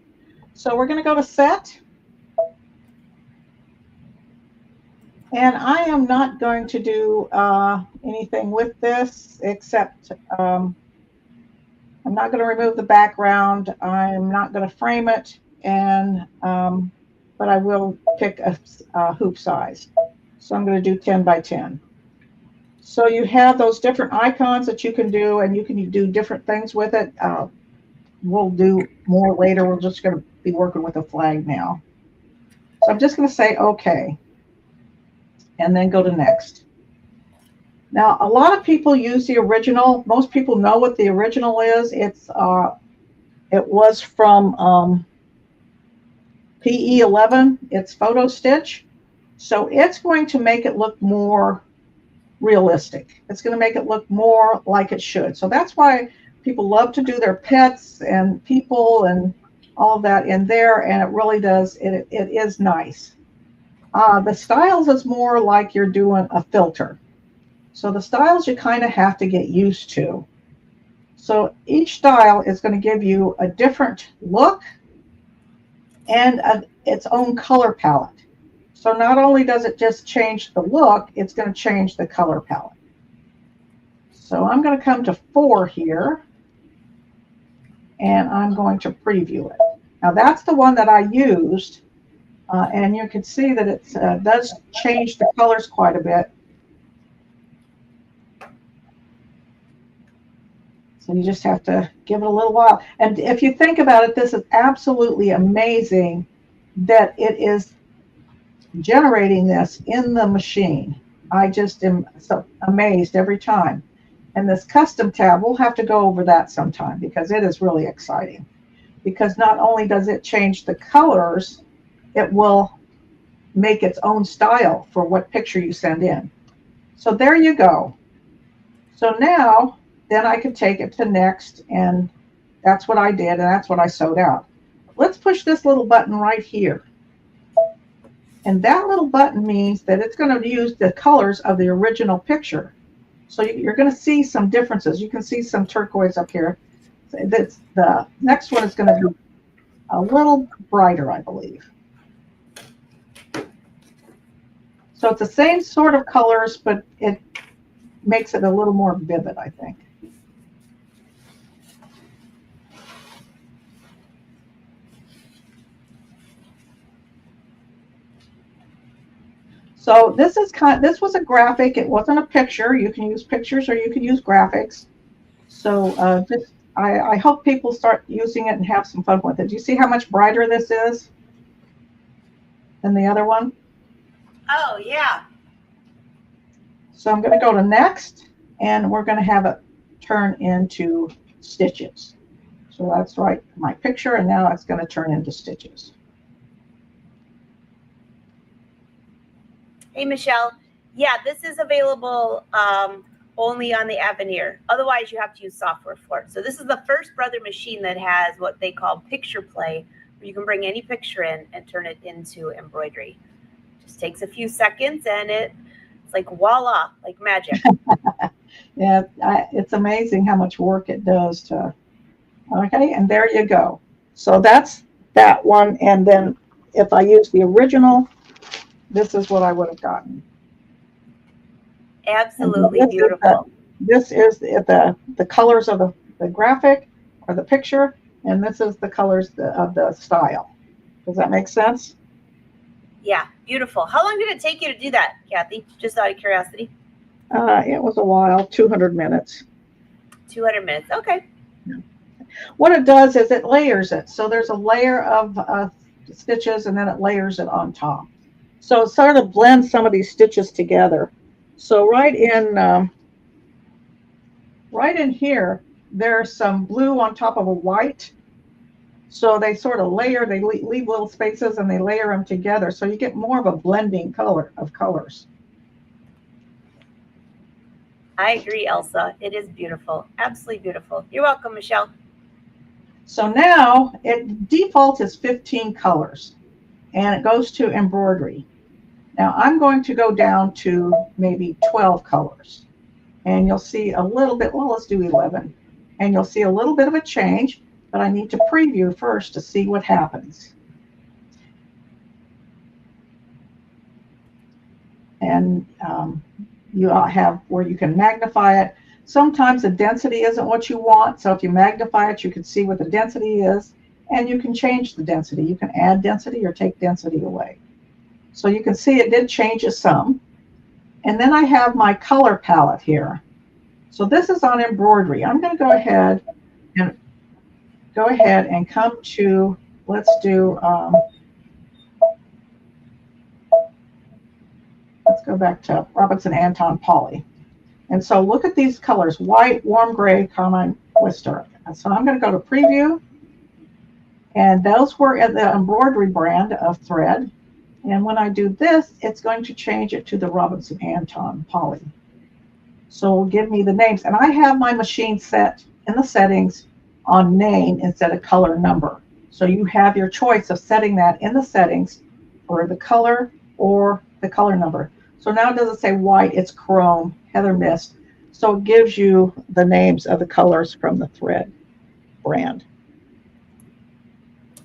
So we're going to go to set. And I am not going to do anything with this except I'm not going to remove the background. I'm not going to frame it, and but I will pick a hoop size. So I'm going to do 10 by 10. So you have those different icons that you can do, and you can do different things with it. We'll do more later. We're just going to be working with a flag now. So I'm just going to say OK, and then go to next. Now, a lot of people use the original. Most people know what the original is. It was from PE11. It's Photo Stitch. So it's going to make it look more realistic. It's going to make it look more like it should. So that's why people love to do their pets and people and all of that in there. And it really does. It is nice. The styles is more like you're doing a filter. So the styles you kind of have to get used to. So each style is going to give you a different look and its own color palette. So not only does it just change the look, it's going to change the color palette. So I'm going to come to 4 here, and I'm going to preview it. Now that's the one that I used, and you can see that it does change the colors quite a bit. So you just have to give it a little while. And if you think about it, this is absolutely amazing that it is generating this in the machine. I just am so amazed every time. And this custom tab, we'll have to go over that sometime because it is really exciting. Because not only does it change the colors, it will make its own style for what picture you send in. So there you go. So now, then I can take it to next, and that's what I did, and that's what I sewed out. Let's push this little button right here. And that little button means that it's going to use the colors of the original picture. So you're going to see some differences. You can see some turquoise up here. The next one is going to be a little brighter, I believe. So it's the same sort of colors, but it makes it a little more vivid, I think. So this was a graphic. It wasn't a picture. You can use pictures or you can use graphics. So I hope people start using it and have some fun with it. Do you see how much brighter this is than the other one? Oh, yeah. So I'm going to go to next, and we're going to have it turn into stitches. So that's right, my picture, and now it's going to turn into stitches. Hey, Michelle. Yeah, this is available only on the Aveneer. Otherwise, you have to use software for it. So this is the first Brother machine that has what they call picture play, where you can bring any picture in and turn it into embroidery. Just takes a few seconds, and it's like voila, like magic. Yeah, it's amazing how much work it does to. Okay, and there you go. So that's that one, and then if I use the original, this is what I would have gotten. Absolutely beautiful. This is the colors of the graphic or the picture, and this is the colors of the style. Does that make sense? Yeah, beautiful. How long did it take you to do that, Cathy? Just out of curiosity. It was a while, 200 minutes. 200 minutes, okay. What it does is it layers it. So there's a layer of stitches, and then it layers it on top. So it sort of blends some of these stitches together. So right in here, there's some blue on top of a white. So they sort of layer, they leave little spaces and they layer them together. So you get more of a blending color of colors. I agree, Elsa. It is beautiful. Absolutely beautiful. You're welcome, Michelle. So now default is 15 colors, and it goes to embroidery. Now I'm going to go down to maybe 12 colors, and you'll see a little bit, well, let's do 11, and you'll see a little bit of a change, but I need to preview first to see what happens. And you have where you can magnify it. Sometimes the density isn't what you want, so if you magnify it, you can see what the density is, and you can change the density. You can add density or take density away. So you can see it did change some. And then I have my color palette here. So this is on embroidery. I'm going to go ahead and come to, let's go back to Robinson Anton Poly. And so look at these colors: white, warm gray, carmine, oyster. And so I'm going to go to preview, and those were in the embroidery brand of thread. And when I do this, it's going to change it to the Robinson Anton Poly. So it'll give me the names. And I have my machine set in the settings on name instead of color number. So you have your choice of setting that in the settings for the color or the color number. So now it doesn't say white, it's chrome, heather mist. So it gives you the names of the colors from the thread brand.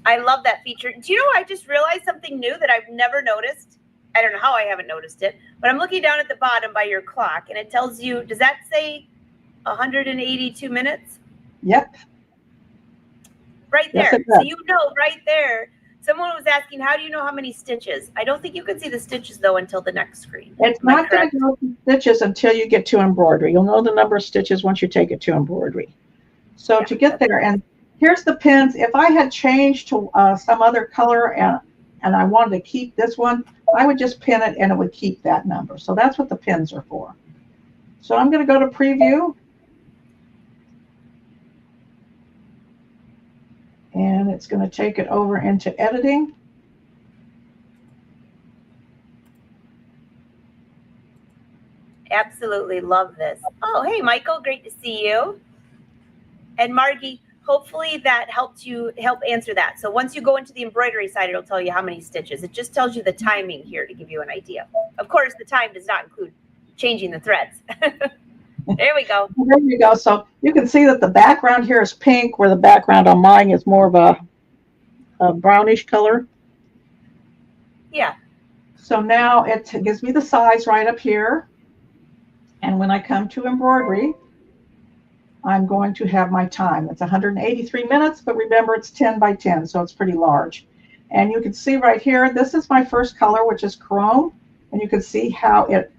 I love that feature. Do you know, I just realized something new that I've never noticed. I don't know how I haven't noticed it, but I'm looking down at the bottom by your clock, and it tells you, does that say 182 minutes? Yep. right Yes, there. it does. So you know right there. Someone was asking, how do you know how many stitches? I don't think you can see the stitches though until the next screen. It's Am I not going correct? to go to stitches until you get to embroidery. You'll know the number of stitches once you take it to embroidery. So Yeah, to get there, and here's the pins. If I had changed to some other color and I wanted to keep this one, I would just pin it and it would keep that number. So that's what the pins are for. So I'm going to go to preview. And it's going to take it over into editing. absolutely love this. Oh, hey, Michael, great to see you. And Margie, hopefully that help answer that. So once you go into the embroidery side, it'll tell you how many stitches. It just tells you the timing here to give you an idea. Of course, the time does not include changing the threads. There we go. There you go. So you can see that the background here is pink, where the background on mine is more of a brownish color. Yeah. So now it gives me the size right up here. And when I come to embroidery, I'm going to have my time. It's 183 minutes, but remember it's 10 by 10, so it's pretty large. And you can see right here, this is my first color, which is chrome. And you can see how it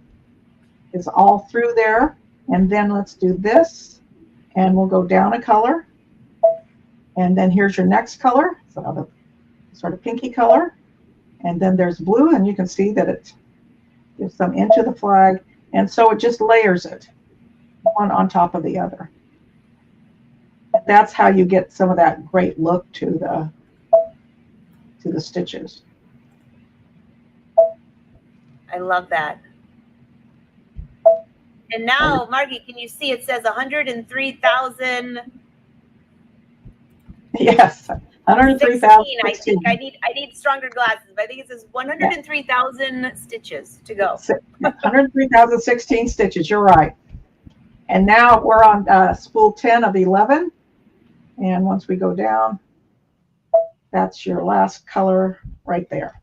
is all through there. And then let's do this, and we'll go down a color. And then here's your next color, so the sort of pinky color. And then there's blue, and you can see that it gives some into the flag. And so it just layers it one on top of the other. That's how you get some of that great look to the stitches. I love that. And now, Margie, can you see it says 103,000? Yes, 103,000. I think I need stronger glasses, but I think it says 103,000 stitches to go. 103,016 stitches. You're right. And now we're on spool 10 of 11. And once we go down, that's your last color right there.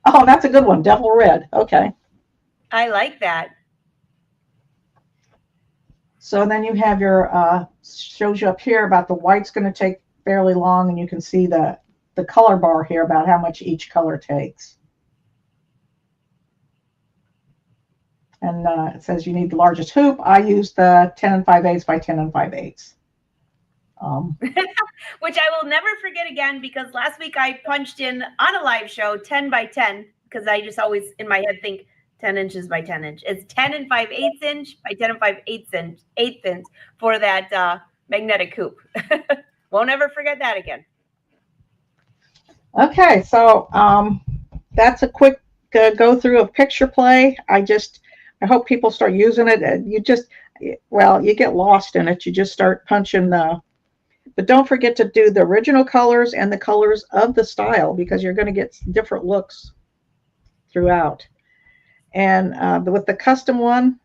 Oh, that's a good one. Devil red. Okay. I like that. So then you have your, shows you up here about the white's going to take fairly long, and you can see the color bar here about how much each color takes. And it says you need the largest hoop. I use the 10 5/8 by 10 5/8. Which I will never forget again, because last week I punched in on a live show 10 by 10, because I just always in my head think 10 inches by 10 inch. It's 10 5/8 inch by 10 5/8 inch for that magnetic hoop. Won't ever forget that again. Okay, so that's a quick go through of picture play. I hope people start using it. You get lost in it. You just start punching but don't forget to do the original colors and the colors of the style, because you're going to get different looks throughout. And with the custom one,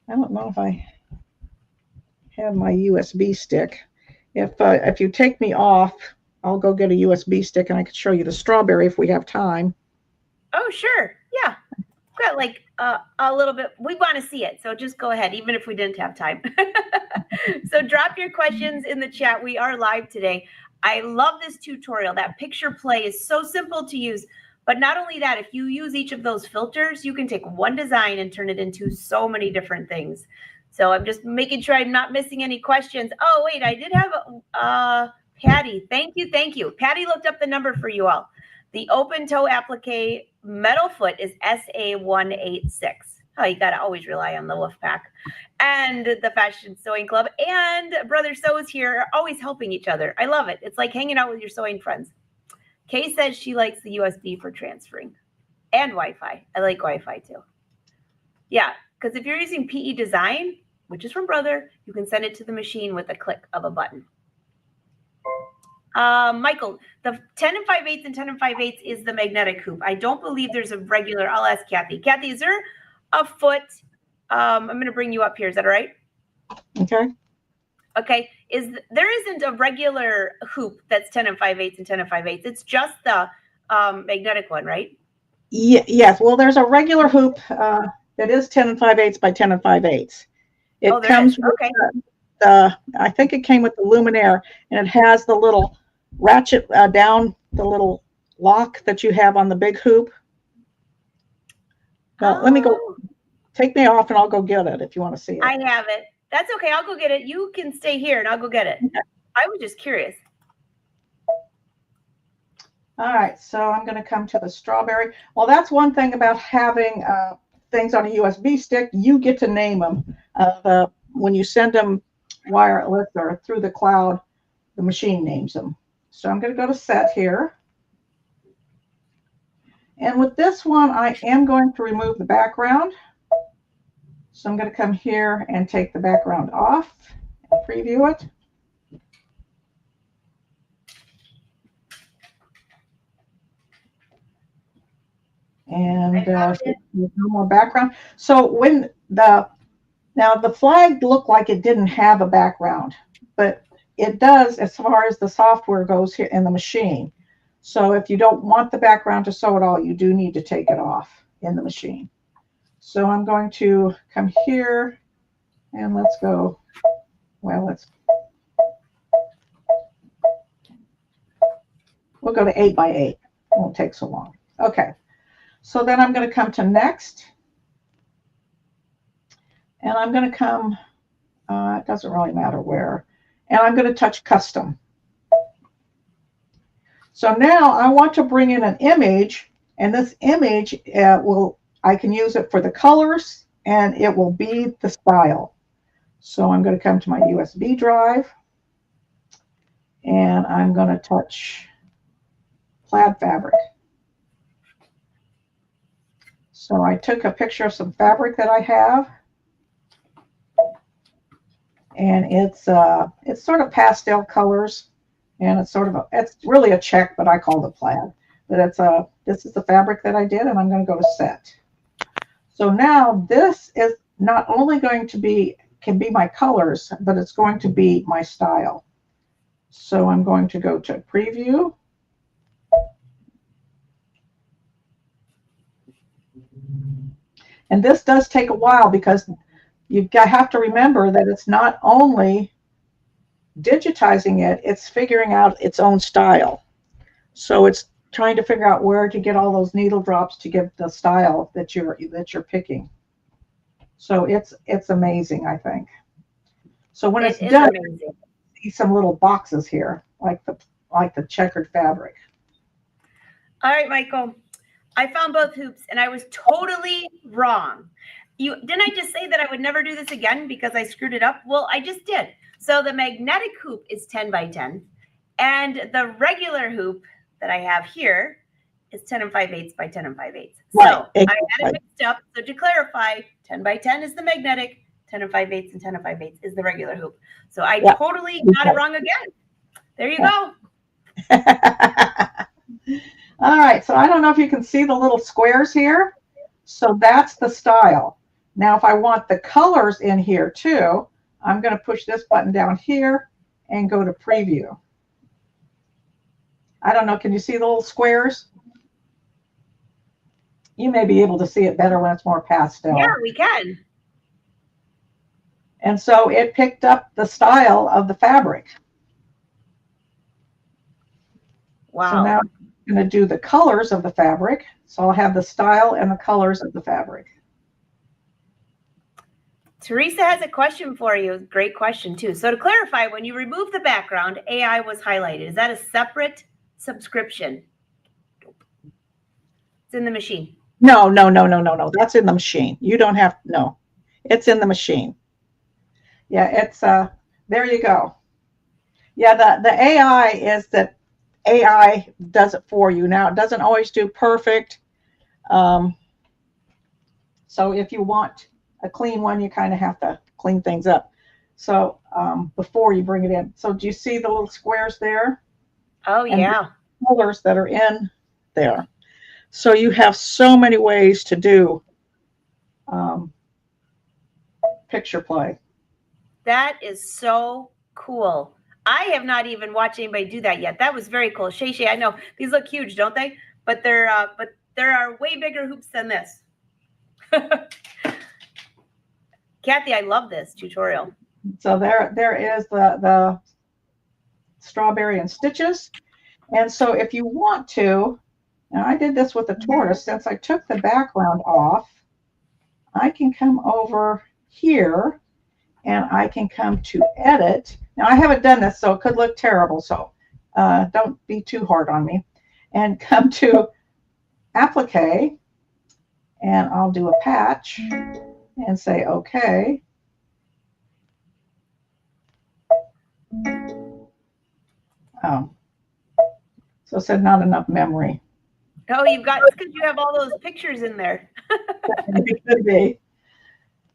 I don't know if I have my USB stick. If you take me off, I'll go get a USB stick and I could show you the strawberry if we have time. Oh, sure. Yeah. We've got like a little bit. We want to see it. So just go ahead, even if we didn't have time. So drop your questions in the chat. We are live today. I love this tutorial. That picture play is so simple to use. But not only that, if you use each of those filters, you can take one design and turn it into so many different things. So I'm just making sure I'm not missing any questions. Oh, wait, I did have Patty. Thank you. Patty looked up the number for you all. The open toe applique metal foot is SA186. Oh, you got to always rely on the Wolf Pack and the Fashion Sewing Club. And Brother Sews here are always helping each other. I love it. It's like hanging out with your sewing friends. Kay says she likes the USB for transferring and Wi-Fi. I like Wi-Fi too. Yeah, because if you're using PE Design, which is from Brother, you can send it to the machine with a click of a button. Michael, the 10 5/8 and 10 5/8 is the magnetic hoop. I don't believe there's a regular. I'll ask Cathy. Cathy, is there a foot? I'm going to bring you up here. Is that all right? Okay. Okay. There isn't a regular hoop that's 10 5/8 and 10 5/8. It's just the magnetic one, right? Yes. Well, there's a regular hoop that is 10 5/8 by 10 5/8. It comes with, okay. I think it came with the Luminaire, and it has the little ratchet down, the little lock that you have on the big hoop. Well, let me go. Oh, Take me off, and I'll go get it if you want to see it. I have it. That's okay. I'll go get it. You can stay here and I'll go get it. Okay. I was just curious. All right, so I'm going to come to the strawberry. Well, that's one thing about having things on a USB stick. You get to name them. When you send them wireless or through the cloud, the machine names them. So I'm going to go to set here. And with this one, I am going to remove the background. So I'm going to come here and take the background off and preview it. And there's no more background. So when now the flag looked like it didn't have a background, but it does as far as the software goes here in the machine. So if you don't want the background to show at all, you do need to take it off in the machine. So I'm going to come here and let's go, well, we'll go to 8 by 8. It won't take so long. Okay. So then I'm going to come to next. And I'm going to come, it doesn't really matter where. And I'm going to touch custom. So now I want to bring in an image, and this image I can use it for the colors, and it will be the style. So I'm going to come to my USB drive, and I'm going to touch plaid fabric. So I took a picture of some fabric that I have, and it's sort of pastel colors, and it's really a check, but I call it plaid. But this is the fabric that I did, and I'm going to go to set. So now this is not only going to can be my colors, but it's going to be my style. So I'm going to go to preview. And this does take a while because you have to remember that it's not only digitizing it, it's figuring out its own style. So it's trying to figure out where to get all those needle drops to get the style that you're picking. So it's amazing, I think. So when it's done, you see some little boxes here, like the checkered fabric. All right, Michael. I found both hoops and I was totally wrong. Didn't I just say that I would never do this again because I screwed it up? Well, I just did. So the magnetic hoop is 10 by 10, and the regular hoop that I have here is 10 5/8 by 10 5/8. Right, so exactly. I had it mixed up. So to clarify, 10 by 10 is the magnetic, 10 5/8 and 10 5/8 is the regular hoop. So I totally got it wrong again. There you go. All right, so I don't know if you can see the little squares here. So that's the style. Now, if I want the colors in here too, I'm going to push this button down here and go to preview. I don't know, can you see the little squares? You may be able to see it better when it's more pastel. Yeah, we can. And so it picked up the style of the fabric. Wow. So now I'm going to do the colors of the fabric. So I'll have the style and the colors of the fabric. Teresa has a question for you. Great question too. So to clarify, when you remove the background, AI was highlighted. Is that a separate subscription? It's in the machine. No. That's in the machine. You don't have, no, it's in the machine. Yeah, it's, there you go. Yeah, the AI is that AI does it for you. Now, it doesn't always do perfect. So if you want a clean one, you kind of have to clean things up. So before you bring it in. So do you see the little squares there? Oh, and yeah. the colors that are in there. So you have so many ways to do picture play. That is so cool. I have not even watched anybody do that yet. That was very cool. Shay, I know these look huge, don't they? But there are way bigger hoops than this. Cathy, I love this tutorial. So there is the strawberry and stitches. And so if you want to, now I did this with the tortoise, since I took the background off, I can come over here and I can come to edit. Now I haven't done this, so it could look terrible, so don't be too hard on me. And come to applique, and I'll do a patch and say okay. Oh, so it said not enough memory. Oh, you've got, it's because you have all those pictures in there. It could be.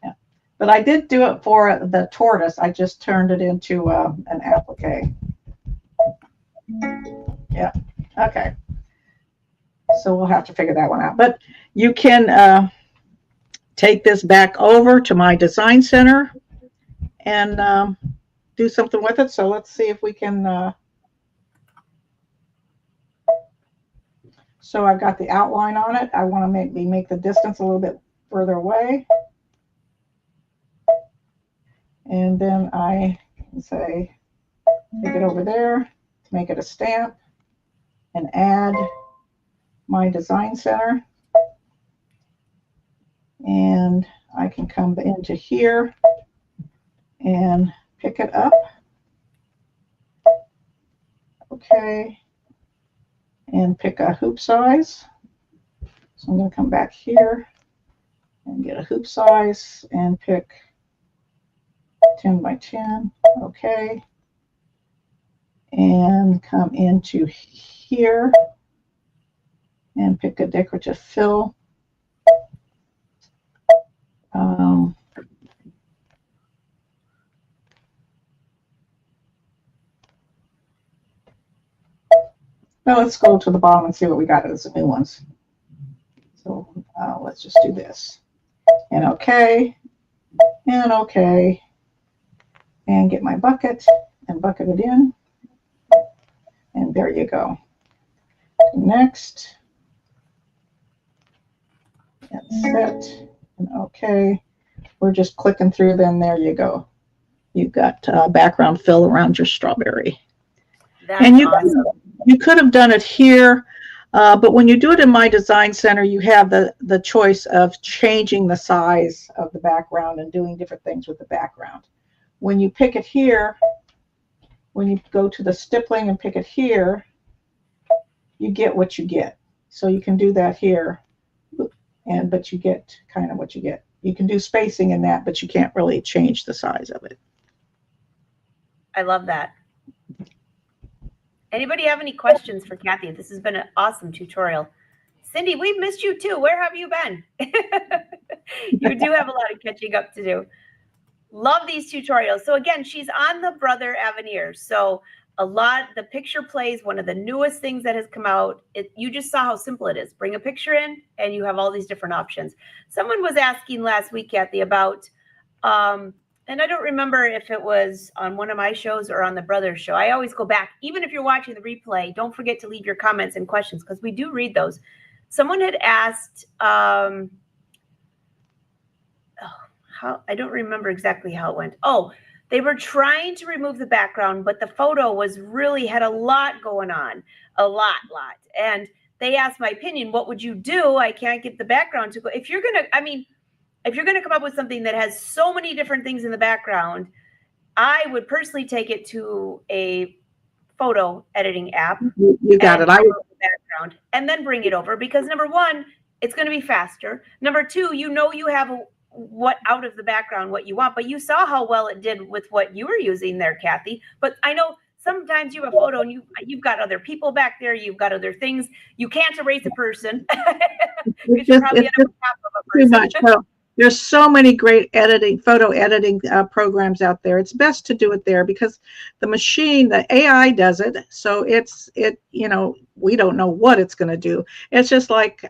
Yeah. But I did do it for the tortoise. I just turned it into an applique. Yeah. Okay. So we'll have to figure that one out. But you can take this back over to my design center and do something with it. So let's see if we can. So I've got the outline on it. I want to make the distance a little bit further away. And then I can say, take it over there to make it a stamp and add my design center. And I can come into here and pick it up. Okay. And pick a hoop size. So I'm going to come back here and get a hoop size and pick 10 by 10. Okay. And come into here and pick a decorative fill. Well, let's go to the bottom and see what we got as the new ones. So let's just do this. And okay. And okay. And get my bucket and bucket it in. And there you go. Next. And set. And okay. We're just clicking through, then there you go. You've got background fill around your strawberry. That's and awesome. You could have done it here, but when you do it in my design center, you have the choice of changing the size of the background and doing different things with the background. When you pick it here, when you go to the stippling and pick it here, you get what you get. So you can do that here, but you get kind of what you get. You can do spacing in that, but you can't really change the size of it. I love that. Anybody have any questions for Cathy? This has been an awesome tutorial. Cindy, we've missed you too. Where have you been? You do have a lot of catching up to do. Love these tutorials. So again, she's on the Brother Aveneer. So the picture plays, one of the newest things that has come out. You just saw how simple it is. Bring a picture in and you have all these different options. Someone was asking last week, Cathy, about, and I don't remember if it was on one of my shows or on the Brothers show. I always go back. Even if you're watching the replay, don't forget to leave your comments and questions because we do read those. Someone had asked, I don't remember exactly how it went. Oh, they were trying to remove the background, but the photo had a lot going on, a lot. And they asked my opinion, what would you do? I can't get the background to go. If you're going to come up with something that has so many different things in the background, I would personally take it to a photo editing app. You got it. Background and then bring it over because number one, it's going to be faster. Number two, you have out of the background what you want, but you saw how well it did with what you were using there, Cathy. But I know sometimes you have a photo and you've got other people back there, you've got other things. You can't erase a person because you probably end up with half of a person. Too much. There's so many great photo editing programs out there. It's best to do it there because the machine, the AI does it. So we don't know what it's going to do. It's just like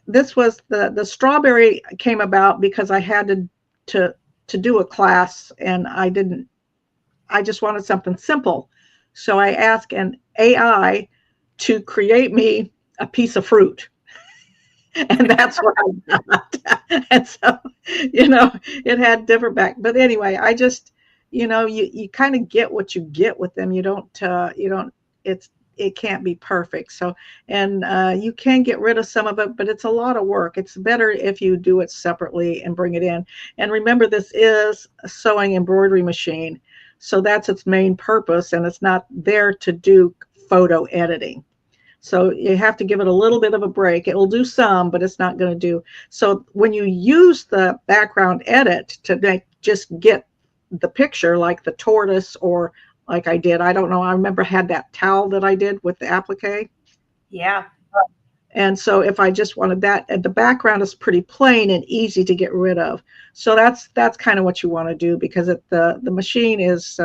this was the strawberry came about because I had to do a class and I just wanted something simple. So I asked an AI to create me a piece of fruit. And that's what I got. And so It had different back. But anyway, I just, you kind of get what you get with them. It can't be perfect. So, and you can get rid of some of it, but it's a lot of work. It's better if you do it separately and bring it in. And remember, this is a sewing embroidery machine. So that's its main purpose, and it's not there to do photo editing. So you have to give it a little bit of a break. It will do some, but it's not going to do. So when you use the background edit to just get the picture, like the tortoise, or like I did, I don't know, I remember I had that towel that I did with the applique. Yeah. And so if I just wanted that, and the background is pretty plain and easy to get rid of. So that's kind of what you want to do, because the machine is,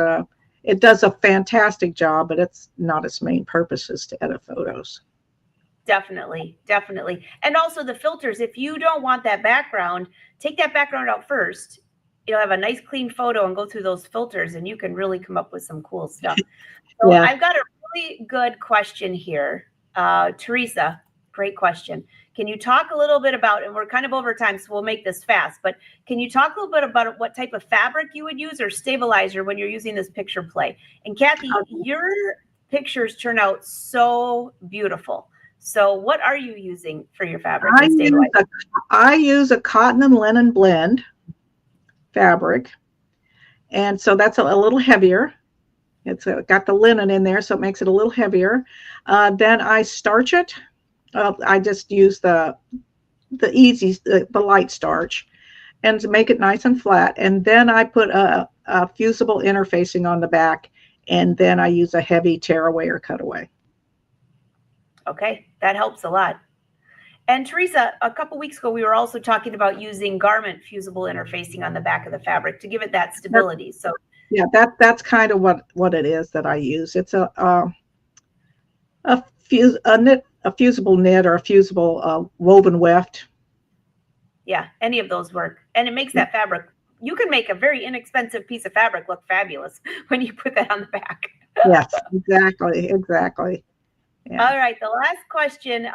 it does a fantastic job, but it's not its main purpose is to edit photos. Definitely. And also the filters, if you don't want that background, take that background out first. You'll have a nice clean photo and go through those filters, and you can really come up with some cool stuff. So yeah. I've got a really good question here. Teresa, great question. Can you talk a little bit about, and we're kind of over time, so we'll make this fast, but can you talk a little bit about what type of fabric you would use or stabilizer when you're using this picture play? And Cathy, your pictures turn out so beautiful. So what are you using for your fabric? I use a cotton and linen blend fabric. And so that's a little heavier. It's got the linen in there, so it makes it a little heavier. Then I starch it. I just use the light starch, and to make it nice and flat. And then I put a fusible interfacing on the back, and then I use a heavy tearaway or cutaway. Okay, that helps a lot. And Teresa, a couple weeks ago, we were also talking about using garment fusible interfacing on the back of the fabric to give it that stability. So yeah, that's kind of what it is that I use. It's a fusible knit or a fusible woven weft. Yeah, any of those work, and it makes that fabric. You can make a very inexpensive piece of fabric look fabulous when you put that on the back. Yes, exactly. Yeah. All right, the last question,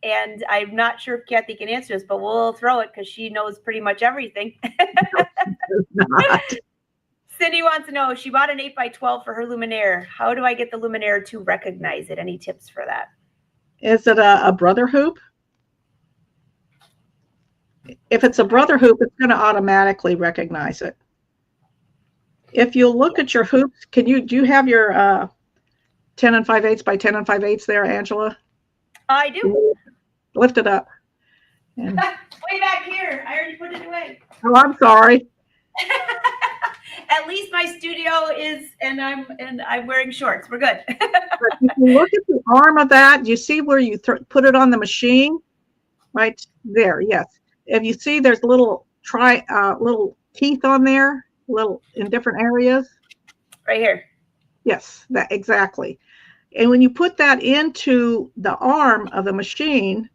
and I'm not sure if Cathy can answer this, but we'll throw it because she knows pretty much everything. No, Cindy wants to know, she bought an 8x12 for her luminaire. How do I get the luminaire to recognize it? Any tips for that? Is it a brother hoop? If it's a brother hoop, it's going to automatically recognize it. If you look at your hoops, do you have your 10 5/8 by 10 5/8 there, Angela? I do. Lift it up. And way back here. I already put it away. Oh, I'm sorry. At least my studio is, and I'm wearing shorts. We're good. If you look at the arm of that, you see where you put it on the machine, right there. Yes. If you see, there's little teeth on there, little in different areas. Right here. Yes, that exactly. And when you put that into the arm of the machine,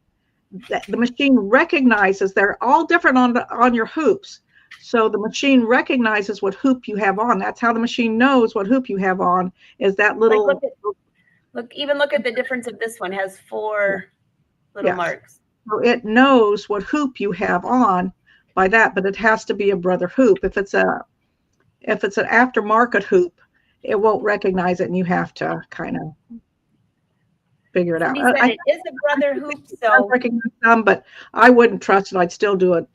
the machine recognizes they're all different on your hoops. So the machine recognizes what hoop you have on. That's how the machine knows what hoop you have on, is that little. Like look at the difference of this one. Has 4 little marks. So it knows what hoop you have on by that, but it has to be a brother hoop. If it's an aftermarket hoop, it won't recognize it, and you have to kind of figure it out. It is a brother hoop, so I recognize some, but I wouldn't trust it. I'd still do a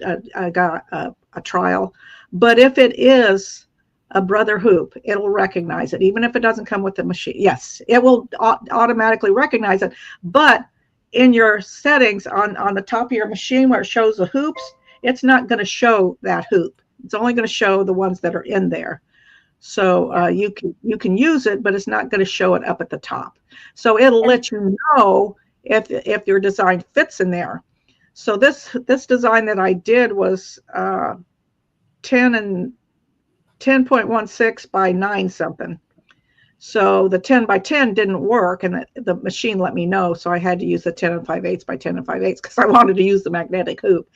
trial. But if it is a brother hoop, it'll recognize it, even if it doesn't come with the machine. Yes, it will automatically recognize it. But in your settings on the top of your machine where it shows the hoops, it's not going to show that hoop. It's only going to show the ones that are in there. So you can use it, but it's not going to show it up at the top. So it'll let you know if your design fits in there. So this design that I did was 10.16 by 9 something. So the 10 by 10 didn't work, and the machine let me know. So I had to use the 10 5/8 by 10 5/8 because I wanted to use the magnetic hoop,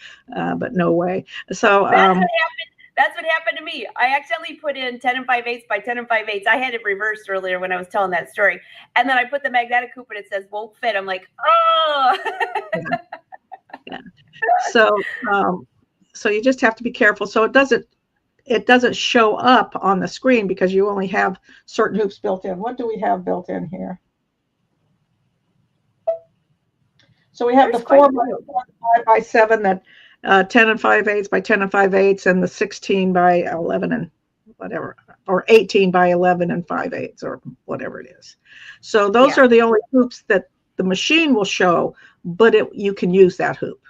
but no way. So that's what happened to me. I accidentally put in 10 5/8 by 10 5/8. I had it reversed earlier when I was telling that story. And then I put the magnetic hoop and it says won't fit. I'm like, oh. Yeah. So you just have to be careful. So it doesn't show up on the screen because you only have certain hoops built in. What do we have built in here? So we have the 4 by 5 by 7 that 10 and 5/8 by 10 and 5/8, and the 16 by 11 and whatever, or 18 by 11 and 5/8, or whatever it is. So those are the only hoops that the machine will show, but you can use that hoop.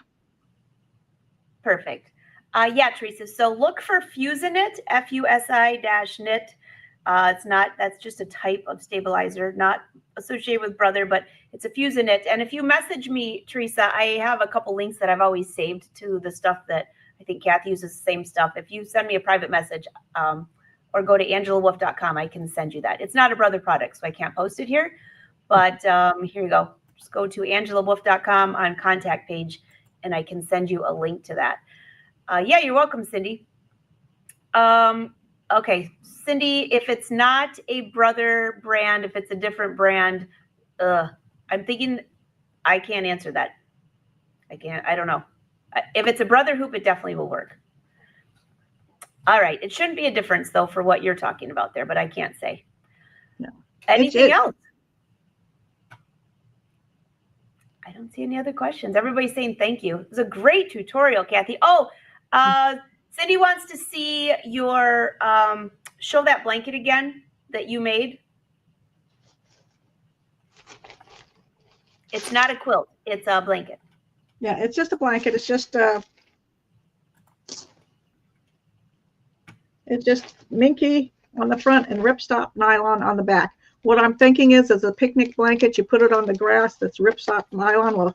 Perfect. Yeah, Teresa. So look for Fusi-knit, FUSI-knit. That's just a type of stabilizer, not associated with Brother, but it's a Fusi-knit. And if you message me, Teresa, I have a couple links that I've always saved to the stuff that I think Cathy uses the same stuff. If you send me a private message or go to angelawolf.com, I can send you that. It's not a Brother product, so I can't post it here. But here you go. Just go to angelawolf.com on contact page, and I can send you a link to that. Yeah, you're welcome, Cindy. Okay, Cindy, if it's not a Brother brand, if it's a different brand, I'm thinking I can't answer that. I don't know. If it's a Brother hoop, it definitely will work. All right, it shouldn't be a difference though for what you're talking about there, but I can't say. No. Anything else? I don't see any other questions. Everybody's saying thank you. It was a great tutorial, Cathy. Oh, Cindy wants to see your, show that blanket again that you made. It's not a quilt. It's a blanket. Yeah, it's just a blanket. It's just minky on the front and ripstop nylon on the back. What I'm thinking is a picnic blanket, you put it on the grass that's ripstop nylon. Well,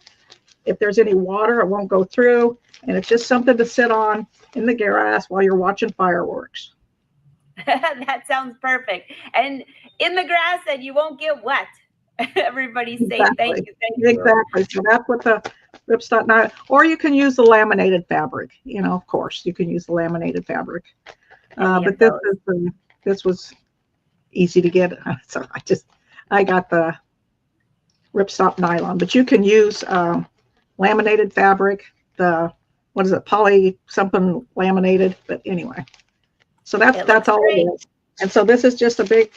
if there's any water, it won't go through. And it's just something to sit on in the grass while you're watching fireworks. That sounds perfect. And in the grass, and you won't get wet. Everybody's saying thank you. Exactly. So that's what the ripstop nylon, or you can use the laminated fabric. You know, of course, you can use the laminated fabric. But this was easy to get, so I got the ripstop nylon. But you can use laminated fabric, what is it, poly something laminated. But anyway, so that's all it is. And so this is just a big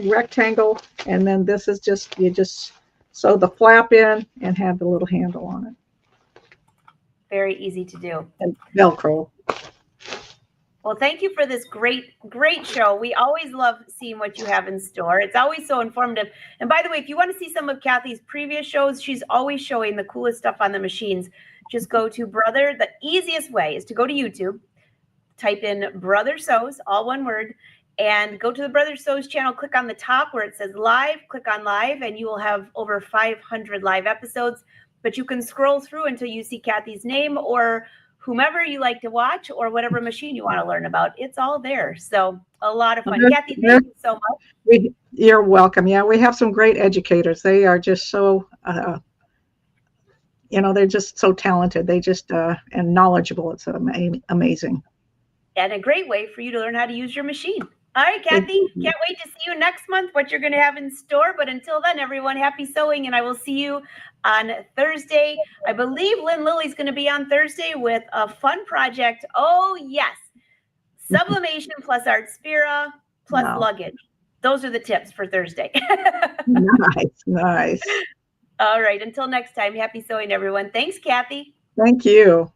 rectangle, and then this is you just sew the flap in and have the little handle on it. Very easy to do. And Velcro. Well, thank you for this great show. We always love seeing what you have in store. It's always so informative. And by the way, if you want to see some of Cathy's previous shows, she's always showing the coolest stuff on the machines. Just go to Brother. The easiest way is to go to YouTube, type in Brother Sews, all one word, and go to the Brother Sews channel, click on the top where it says live, click on live, and you will have over 500 live episodes. But you can scroll through until you see Cathy's name or whomever you like to watch or whatever machine you want to learn about. It's all there. So a lot of fun. Cathy, thank you so much. You're welcome. Yeah, we have some great educators. They are just so, they're just so talented. They just, and knowledgeable. It's amazing. And a great way for you to learn how to use your machine. All right, Cathy, can't wait to see you next month, what you're going to have in store. But until then, everyone, happy sewing, and I will see you on Thursday. I believe Lynn Lily's going to be on Thursday with a fun project. Oh, yes. Sublimation plus Art Spira plus luggage. Those are the tips for Thursday. Nice. All right, until next time, happy sewing, everyone. Thanks, Cathy. Thank you.